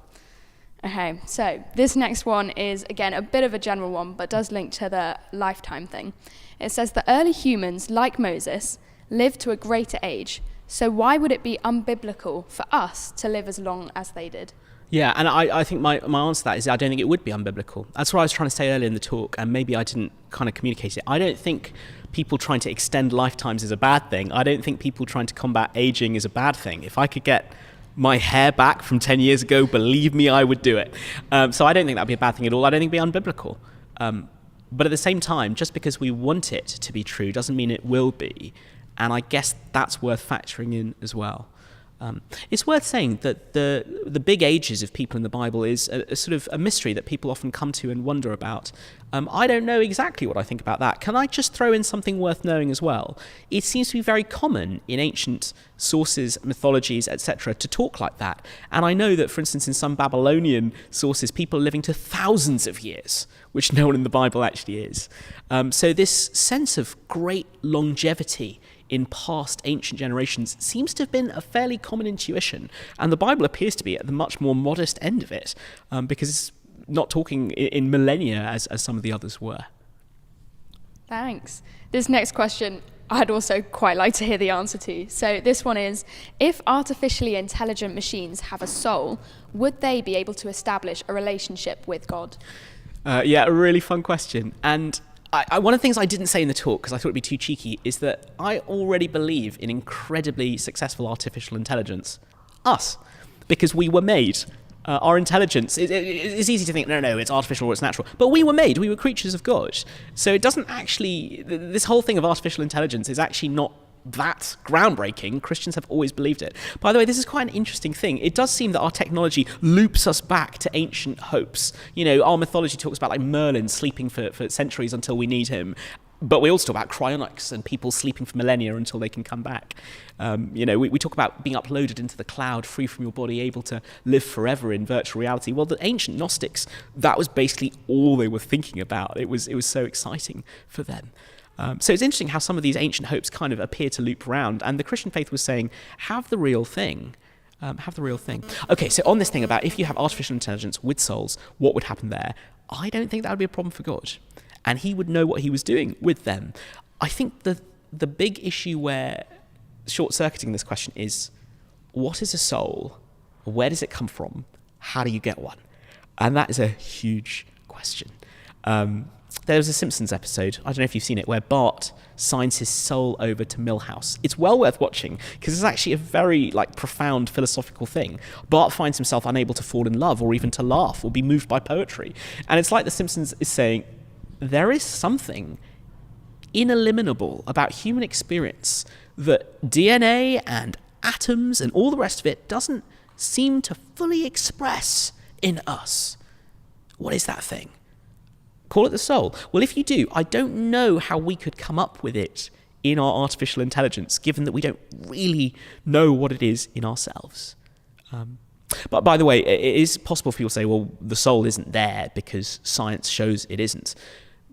Okay, so this next one is, again, a bit of a general one, but does link to the lifetime thing. It says the early humans, like Moses, lived to a greater age. So why would it be unbiblical for us to live as long as they did? Yeah, and I think my answer to that is I don't think it would be unbiblical. That's what I was trying to say earlier in the talk, and maybe I didn't kind of communicate it. I don't think people trying to extend lifetimes is a bad thing. I don't think people trying to combat aging is a bad thing. If I could get my hair back from 10 years ago, believe me, I would do it. So I don't think that'd be a bad thing at all. I don't think it'd be unbiblical. But at the same time, just because we want it to be true doesn't mean it will be. And I guess that's worth factoring in as well. It's worth saying that the big ages of people in the Bible is a sort of a mystery that people often come to and wonder about. I don't know exactly what I think about that. Can I just throw in something worth knowing as well? It seems to be very common in ancient sources, mythologies, etc., to talk like that. And I know that, for instance, in some Babylonian sources, people are living to thousands of years, which no one in the Bible actually is. So this sense of great longevity in past ancient generations seems to have been a fairly common intuition, and the Bible appears to be at the much more modest end of it, because it's not talking in millennia as some of the others were. Thanks. This next question I'd also quite like to hear the answer to. So this one is, if artificially intelligent machines have a soul, would they be able to establish a relationship with God? Yeah, a really fun question. And one of the things I didn't say in the talk, because I thought it'd be too cheeky, is that I already believe in incredibly successful artificial intelligence. Us. Because we were made. Our intelligence, it's easy to think, no, it's artificial or it's natural. But we were made. We were creatures of God. So it doesn't actually... This whole thing of artificial intelligence is actually not that groundbreaking. Christians have always believed it. By the way, this is quite an interesting thing. It does seem that our technology loops us back to ancient hopes. You know, our mythology talks about like Merlin sleeping for centuries until we need him. But we also talk about cryonics and people sleeping for millennia until they can come back. We talk about being uploaded into the cloud, free from your body, able to live forever in virtual reality. Well, the ancient Gnostics, that was basically all they were thinking about. It was so exciting for them. So it's interesting how some of these ancient hopes kind of appear to loop around, and the Christian faith was saying, have the real thing. Have the real thing. Okay, so on this thing about if you have artificial intelligence with souls, what would happen there? I don't think that would be a problem for God. And he would know what he was doing with them. I think the big issue where short-circuiting this question is, what is a soul? Where does it come from? How do you get one? And that is a huge question. There was a Simpsons episode, I don't know if you've seen it, where Bart signs his soul over to Milhouse. It's well worth watching, because it's actually a very profound philosophical thing. Bart finds himself unable to fall in love, or even to laugh, or be moved by poetry. And it's like the Simpsons is saying, there is something ineliminable about human experience that DNA and atoms and all the rest of it doesn't seem to fully express in us. What is that thing? Call it the soul. Well, if you do, I don't know how we could come up with it in our artificial intelligence, given that we don't really know what it is in ourselves. But by the way, it is possible for people to say, well, the soul isn't there because science shows it isn't.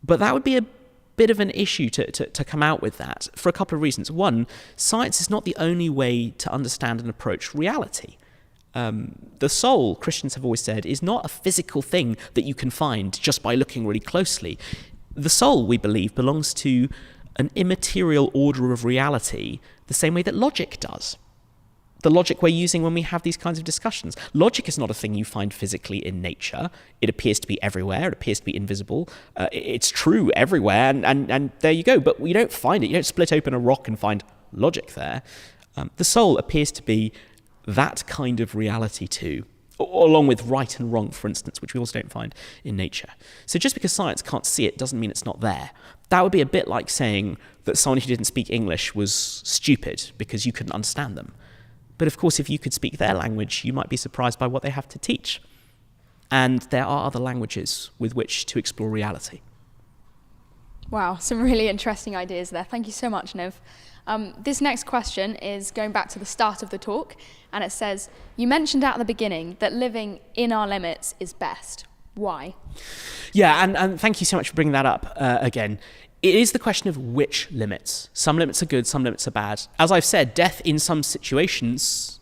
But that would be a bit of an issue to come out with that for a couple of reasons. One, science is not the only way to understand and approach reality. The soul, Christians have always said, is not a physical thing that you can find just by looking really closely. The soul, we believe, belongs to an immaterial order of reality, the same way that logic does. The logic we're using when we have these kinds of discussions. Logic is not a thing you find physically in nature. It appears to be everywhere. It appears to be invisible. It's true everywhere, and there you go. But you don't find it. You don't split open a rock and find logic there. The soul appears to be that kind of reality too, along with right and wrong, for instance, which we also don't find in nature. So just because science can't see it doesn't mean it's not there. That would be a bit like saying that someone who didn't speak English was stupid because you couldn't understand them. But of course, if you could speak their language, you might be surprised by what they have to teach. And there are other languages with which to explore reality. Wow, some really interesting ideas there. Thank you so much, Niv. This next question is going back to the start of the talk, and it says, you mentioned at the beginning that living in our limits is best. Why? Yeah, and thank you so much for bringing that up again. It is the question of which limits. Some limits are good, some limits are bad. As I've said, death in some situations,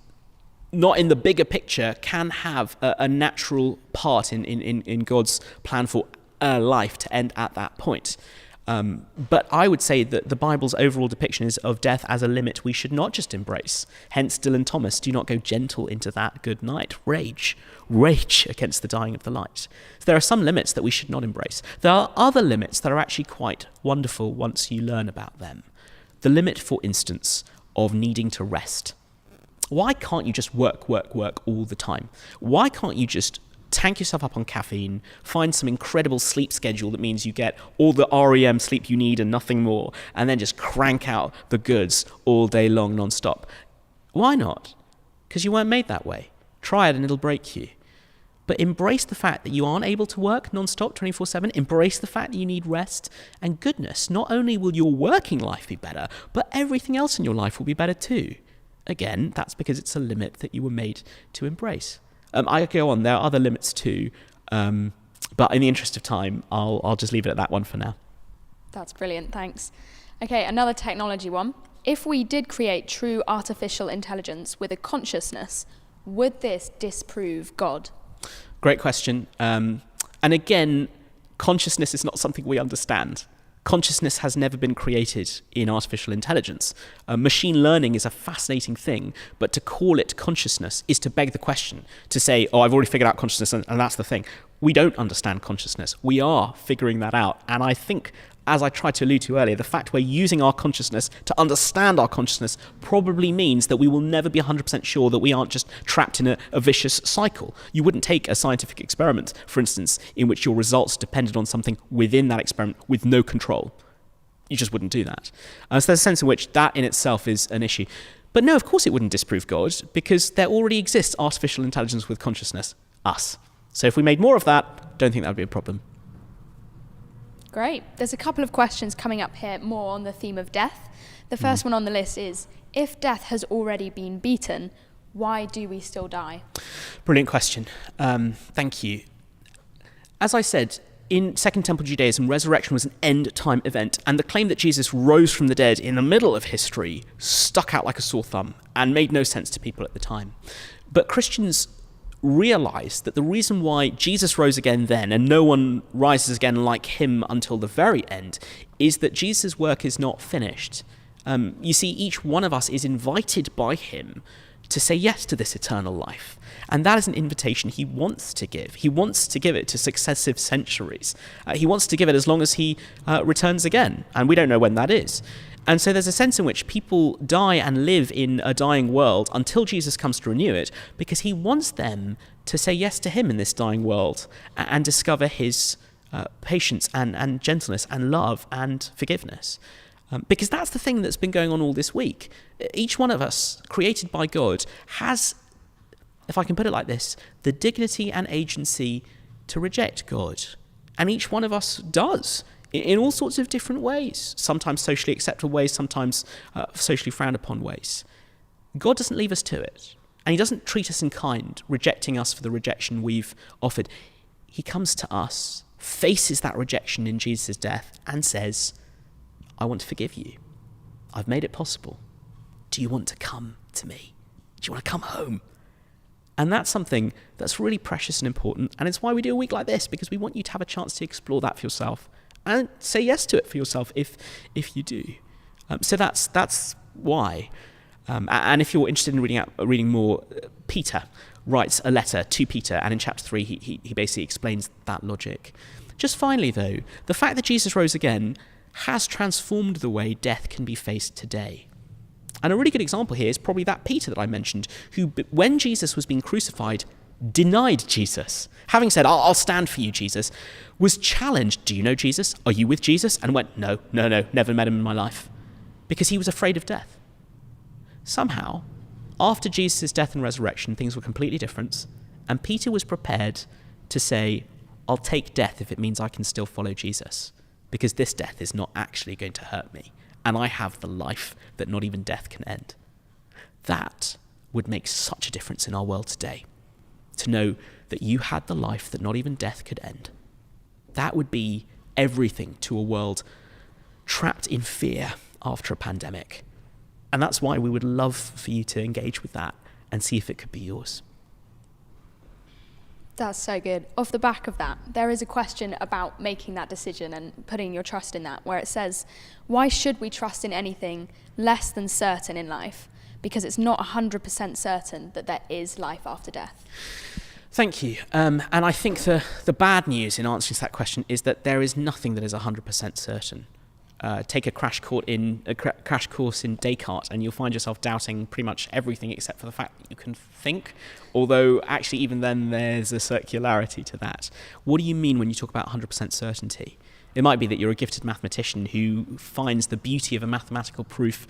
not in the bigger picture, can have a natural part in God's plan for life to end at that point. But I would say that the Bible's overall depiction is of death as a limit we should not just embrace. Hence Dylan Thomas, do not go gentle into that good night. Rage against the dying of the light. So there are some limits that we should not embrace. There are other limits that are actually quite wonderful once you learn about them. The limit, for instance, of needing to rest. Why can't you just work all the time? Why can't you just tank yourself up on caffeine, find some incredible sleep schedule that means you get all the REM sleep you need and nothing more, and then just crank out the goods all day long non-stop? Why not? because you weren't made that way. Try it and it'll break you. But embrace the fact that you aren't able to work non-stop 24/7. Embrace the fact that you need rest. And goodness, not only will your working life be better, but everything else in your life will be better too. Again, that's because it's a limit that you were made to embrace. I go on, there are other limits too. But in the interest of time, I'll just leave it at that one for now. That's brilliant, thanks. Okay, another technology one. If we did create true artificial intelligence with a consciousness, would this disprove God? Great question. And again, consciousness is not something we understand. Consciousness has never been created in artificial intelligence. Machine learning is a fascinating thing, but to call it consciousness is to beg the question, to say, oh, I've already figured out consciousness and that's the thing. We don't understand consciousness. We are figuring that out. And I think, as I tried to allude to earlier, the fact we're using our consciousness to understand our consciousness probably means that we will never be 100% sure that we aren't just trapped in a vicious cycle. You wouldn't take a scientific experiment, for instance, in which your results depended on something within that experiment with no control. You just wouldn't do that. So there's a sense in which that in itself is an issue. But no, of course it wouldn't disprove God, because there already exists artificial intelligence with consciousness, us. So if we made more of that, don't think that would be a problem. Great. There's a couple of questions coming up here more on the theme of death. The first one on the list is, if death has already been beaten, why do we still die? Brilliant question. Thank you. As I said, in Second Temple Judaism, resurrection was an end-time event, and the claim that Jesus rose from the dead in the middle of history stuck out like a sore thumb and made no sense to people at the time. But Christians realized that the reason why Jesus rose again then and no one rises again like him until the very end is that Jesus' work is not finished. You see, each one of us is invited by him to say yes to this eternal life. And that is an invitation he wants to give. He wants to give it to successive centuries. He wants to give it as long as he returns again. And we don't know when that is. And so there's a sense in which people die and live in a dying world until Jesus comes to renew it, because he wants them to say yes to him in this dying world and discover his patience and gentleness and love and forgiveness. Because that's the thing that's been going on all this week. Each one of us, created by God, has, if I can put it like this, the dignity and agency to reject God. And each one of us does, in all sorts of different ways, sometimes socially acceptable ways, sometimes socially frowned upon ways. God doesn't leave us to it, and he doesn't treat us in kind, rejecting us for the rejection we've offered. He comes to us, faces that rejection in Jesus' death, and says, I want to forgive you. I've made it possible. Do you want to come to me? Do you want to come home? And that's something that's really precious and important, and it's why we do a week like this, because we want you to have a chance to explore that for yourself and say yes to it for yourself if you do. So that's why. And if you're interested in reading more, Peter writes a letter to Peter, and in chapter 3 he basically explains that logic. Just finally, though, the fact that Jesus rose again has transformed the way death can be faced today. And a really good example here is probably that Peter that I mentioned, who, when Jesus was being crucified, denied Jesus. Having said, I'll stand for you, Jesus, was challenged, do you know Jesus? Are you with Jesus? And went, no, never met him in my life. Because he was afraid of death. Somehow, after Jesus' death and resurrection, things were completely different, and Peter was prepared to say, I'll take death if it means I can still follow Jesus, because this death is not actually going to hurt me, and I have the life that not even death can end. That would make such a difference in our world today, to know that you had the life that not even death could end. That would be everything to a world trapped in fear after a pandemic. And that's why we would love for you to engage with that and see if it could be yours. That's so good. Off the back of that, there is a question about making that decision and putting your trust in that, where it says, why should we trust in anything less than certain in life? Because it's not 100% certain that there is life after death. Thank you. And I think the bad news in answering to that question is that there is nothing that is 100% certain. Take a crash course in Descartes, and you'll find yourself doubting pretty much everything except for the fact that you can think, although actually even then there's a circularity to that. What do you mean when you talk about 100% certainty? It might be that you're a gifted mathematician who finds the beauty of a mathematical proof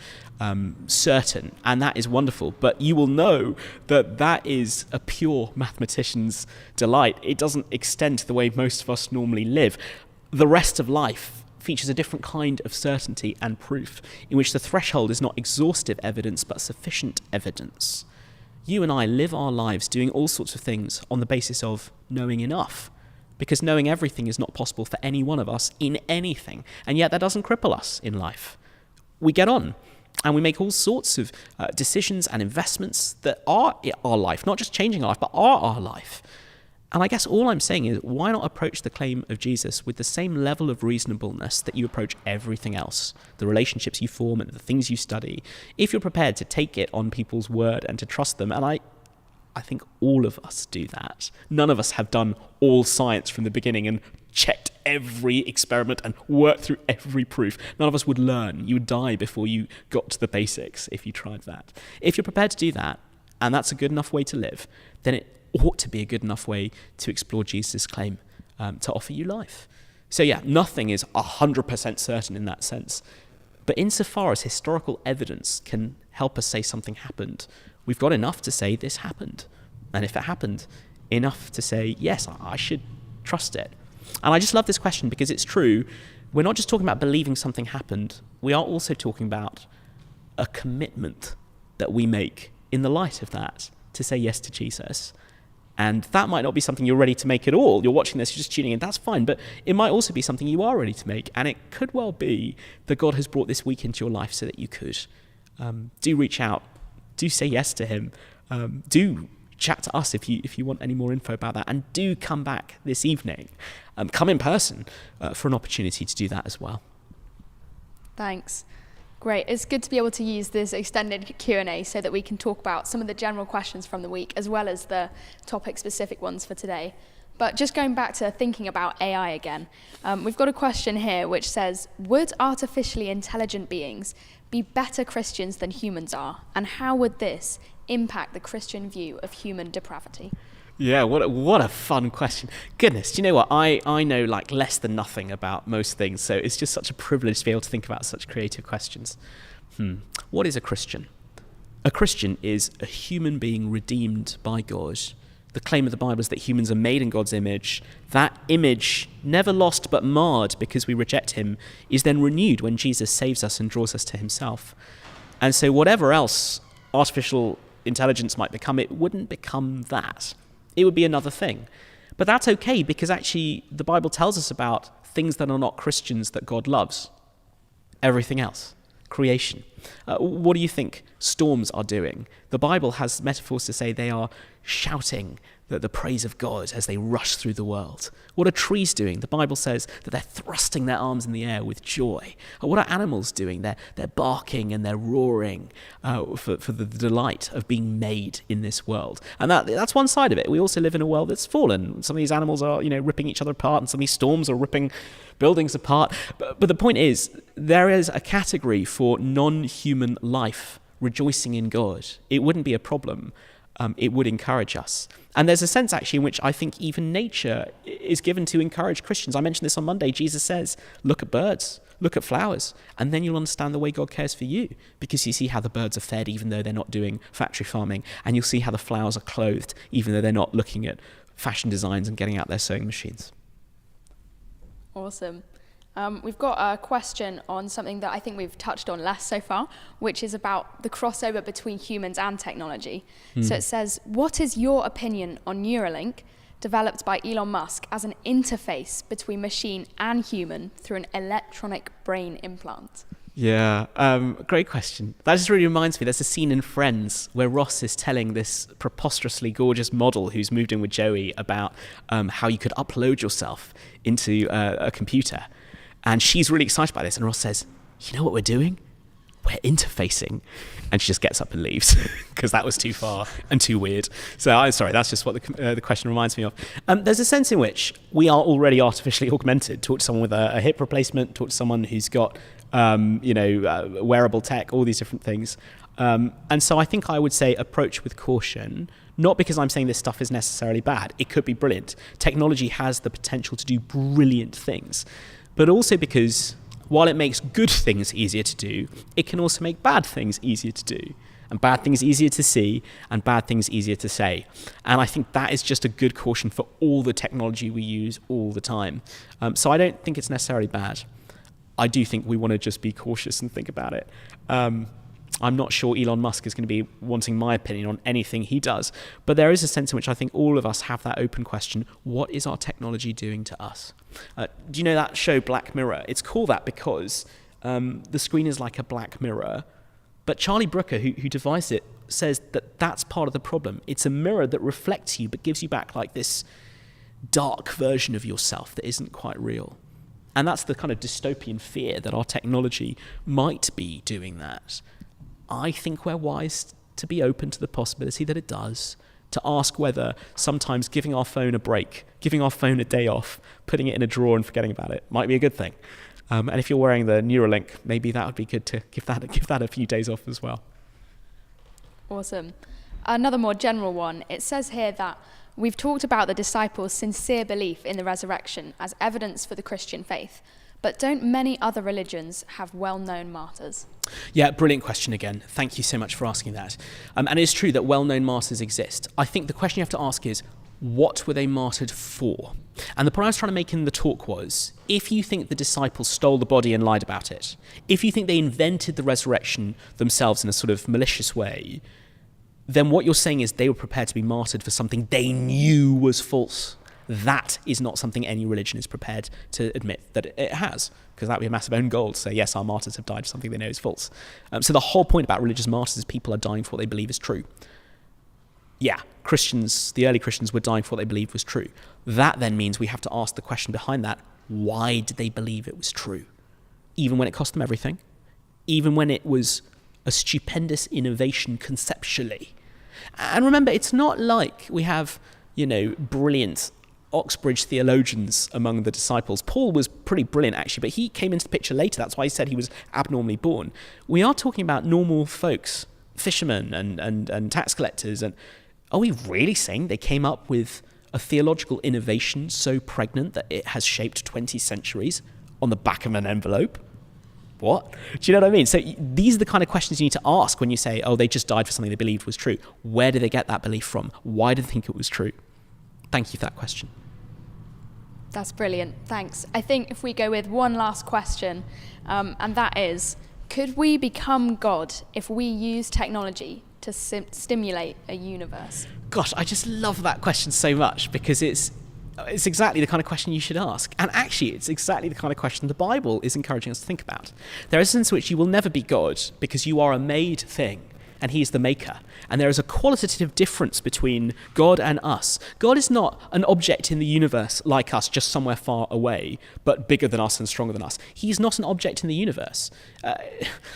certain, and that is wonderful. But you will know that that is a pure mathematician's delight. It doesn't extend to the way most of us normally live. The rest of life features a different kind of certainty and proof, in which the threshold is not exhaustive evidence, but sufficient evidence. You and I live our lives doing all sorts of things on the basis of knowing enough, because knowing everything is not possible for any one of us in anything, and yet that doesn't cripple us in life. We get on, and we make all sorts of decisions and investments that are our life, not just changing our life, but are our life. And I guess all I'm saying is, why not approach the claim of Jesus with the same level of reasonableness that you approach everything else, the relationships you form and the things you study, if you're prepared to take it on people's word and to trust them. And I think all of us do that. None of us have done all science from the beginning and checked every experiment and worked through every proof. None of us would learn. You would die before you got to the basics if you tried that. If you're prepared to do that, and that's a good enough way to live, then it ought to be a good enough way to explore Jesus' claim to offer you life. So yeah, nothing is 100% certain in that sense. But insofar as historical evidence can help us say something happened, we've got enough to say this happened. And if it happened, enough to say, yes, I should trust it. And I just love this question because it's true. We're not just talking about believing something happened. We are also talking about a commitment that we make in the light of that to say yes to Jesus. And that might not be something you're ready to make at all. You're watching this, you're just tuning in, that's fine. But it might also be something you are ready to make. And it could well be that God has brought this week into your life so that you could. Do reach out. Do say yes to him. Do chat to us if you want any more info about that. And do come back this evening. Come in person for an opportunity to do that as well. Thanks. Great. It's good to be able to use this extended Q&A so that we can talk about some of the general questions from the week as well as the topic-specific ones for today. But just going back to thinking about AI again, we've got a question here which says, would artificially intelligent beings be better Christians than humans are? And how would this impact the Christian view of human depravity? Yeah, what a fun question. Goodness, do you know what? I know like less than nothing about most things, so it's just such a privilege to be able to think about such creative questions. What is a Christian? A Christian is a human being redeemed by God. The claim of the Bible is that humans are made in God's image. That image, never lost but marred because we reject him, is then renewed when Jesus saves us and draws us to himself. And so whatever else artificial intelligence might become, it wouldn't become that. It would be another thing. But that's okay because actually the Bible tells us about things that are not Christians that God loves. Everything else. Creation. What do you think storms are doing? The Bible has metaphors to say they are shouting the praise of God as they rush through the world. What are trees doing? The Bible says that they're thrusting their arms in the air with joy. What are animals doing? They're barking and they're roaring for the delight of being made in this world. And that's one side of it. We also live in a world that's fallen. Some of these animals are, ripping each other apart, and some of these storms are ripping buildings apart. But the point is, there is a category for non-human life rejoicing in God. It wouldn't be a problem. It would encourage us. And there's a sense actually in which I think even nature is given to encourage Christians. I mentioned this on Monday. Jesus says, look at birds, look at flowers, and then you'll understand the way God cares for you, because you see how the birds are fed even though they're not doing factory farming, and you'll see how the flowers are clothed even though they're not looking at fashion designs and getting out their sewing machines. Awesome. We've got a question on something that I think we've touched on less so far, which is about the crossover between humans and technology. So it says, what is your opinion on Neuralink, developed by Elon Musk as an interface between machine and human through an electronic brain implant? Yeah, great question. That just really reminds me, there's a scene in Friends where Ross is telling this preposterously gorgeous model who's moved in with Joey about how you could upload yourself into a computer. And she's really excited by this. And Ross says, you know what we're doing? We're interfacing. And she just gets up and leaves because that was too far and too weird. So I'm sorry, that's just what the question reminds me of. There's a sense in which we are already artificially augmented. Talk to someone with a hip replacement, talk to someone who's got wearable tech, all these different things. And so I think I would say approach with caution, not because I'm saying this stuff is necessarily bad. It could be brilliant. Technology has the potential to do brilliant things. but also because while it makes good things easier to do, it can also make bad things easier to do, and bad things easier to see, and bad things easier to say. And I think that is just a good caution for all the technology we use all the time. So I don't think it's necessarily bad. I do think we want to just be cautious and think about it. I'm not sure Elon Musk is going to be wanting my opinion on anything he does, but there is a sense in which I think all of us have that open question: what is our technology doing to us? Do you know that show Black Mirror? It's called that because the screen is like a black mirror, but Charlie Brooker, who devised it, says that that's part of the problem. It's a mirror that reflects you but gives you back like this dark version of yourself that isn't quite real. And that's the kind of dystopian fear that our technology might be doing that. I think we're wise to be open to the possibility that it does, to ask whether sometimes giving our phone a break, giving our phone a day off, putting it in a drawer and forgetting about it might be a good thing. And if you're wearing the Neuralink, maybe that would be good to give that a few days off as well. Awesome. Another more general one. It says here that we've talked about the disciples' sincere belief in the resurrection as evidence for the Christian faith. But don't many other religions have well-known martyrs? Yeah, brilliant question again. Thank you so much for asking that. And it's true that well-known martyrs exist. I think the question you have to ask is, what were they martyred for? And the point I was trying to make in the talk was, if you think the disciples stole the body and lied about it, if you think they invented the resurrection themselves in a sort of malicious way, then what you're saying is they were prepared to be martyred for something they knew was false. That is not something any religion is prepared to admit that it has, because that would be a massive own goal to say, yes, our martyrs have died for something they know is false. So the whole point about religious martyrs is people are dying for what they believe is true. Yeah, Christians, the early Christians were dying for what they believed was true. That then means we have to ask the question behind that: why did they believe it was true? Even when it cost them everything? Even when it was a stupendous innovation conceptually? And remember, it's not like we have, brilliant Oxbridge theologians among the disciples. Paul was pretty brilliant, actually, but he came into the picture later. That's why he said he was abnormally born. We are talking about normal folks, fishermen and tax collectors. And are we really saying they came up with a theological innovation so pregnant that it has shaped 20 centuries on the back of an envelope? What? Do you know what I mean? So these are the kind of questions you need to ask when you say, oh, they just died for something they believed was true. Where did they get that belief from? Why did they think it was true? Thank you for that question. That's brilliant. Thanks. I think if we go with one last question, and that is, could we become God if we use technology to stimulate a universe? Gosh, I just love that question so much, because it's exactly the kind of question you should ask. And actually, it's exactly the kind of question the Bible is encouraging us to think about. There is a sense in which you will never be God because you are a made thing, and he is the maker. And there is a qualitative difference between God and us. God is not an object in the universe like us, just somewhere far away, but bigger than us and stronger than us. He's not an object in the universe.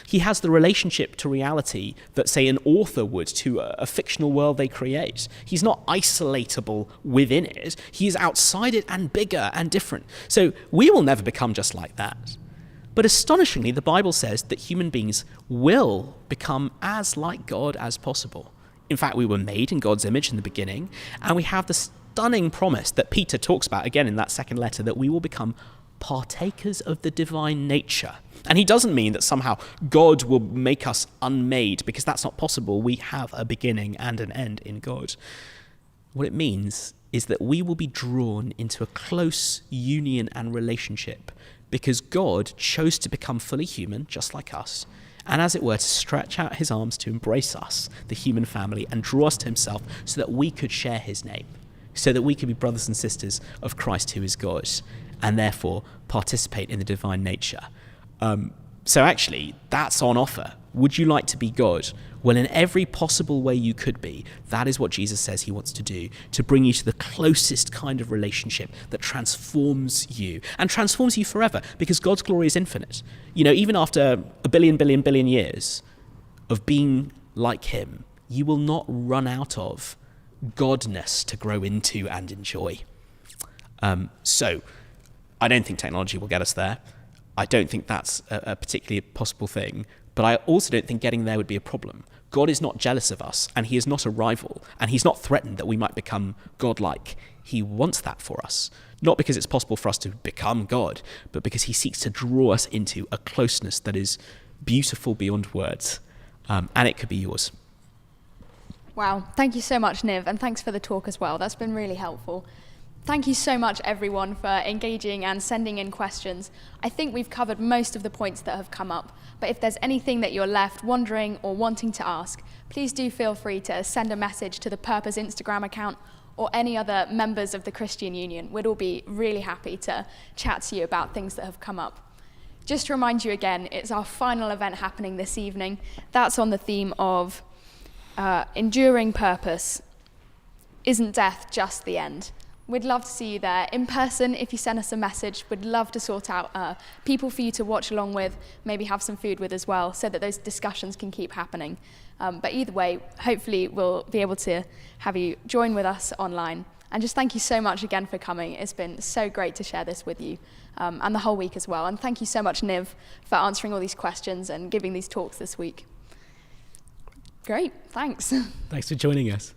He has the relationship to reality that, say, an author would to a fictional world they create. He's not isolatable within it. He is outside it and bigger and different. So we will never become just like that. But astonishingly, the Bible says that human beings will become as like God as possible. In fact, we were made in God's image in the beginning, and we have the stunning promise that Peter talks about again in that second letter, that we will become partakers of the divine nature. And he doesn't mean that somehow God will make us unmade, because that's not possible. We have a beginning and an end in God. What it means is that we will be drawn into a close union and relationship because God chose to become fully human, just like us, and as it were, to stretch out his arms to embrace us, the human family, and draw us to himself so that we could share his name, so that we could be brothers and sisters of Christ, who is God, and therefore participate in the divine nature. So actually, that's on offer. Would you like to be God? Well, in every possible way you could be, that is what Jesus says he wants to do, to bring you to the closest kind of relationship that transforms you, and transforms you forever, because God's glory is infinite. Even after a billion years of being like him, you will not run out of godness to grow into and enjoy. So I don't think technology will get us there. I don't think that's a particularly possible thing, but I also don't think getting there would be a problem. God is not jealous of us, and he is not a rival, and he's not threatened that we might become godlike. He wants that for us, not because it's possible for us to become God, but because he seeks to draw us into a closeness that is beautiful beyond words. And it could be yours. Wow, thank you so much, Niv, and thanks for the talk as well. That's been really helpful. Thank you so much, everyone, for engaging and sending in questions. I think we've covered most of the points that have come up, but if there's anything that you're left wondering or wanting to ask, please do feel free to send a message to the Purpose Instagram account or any other members of the Christian Union. We'd all be really happy to chat to you about things that have come up. Just to remind you again, it's our final event happening this evening. That's on the theme of enduring purpose. Isn't death just the end? We'd love to see you there in person. If you send us a message, we'd love to sort out people for you to watch along with, maybe have some food with as well, so that those discussions can keep happening. But either way, hopefully we'll be able to have you join with us online. And just thank you so much again for coming. It's been so great to share this with you and the whole week as well. And thank you so much, Niv, for answering all these questions and giving these talks this week. Great, thanks. Thanks for joining us.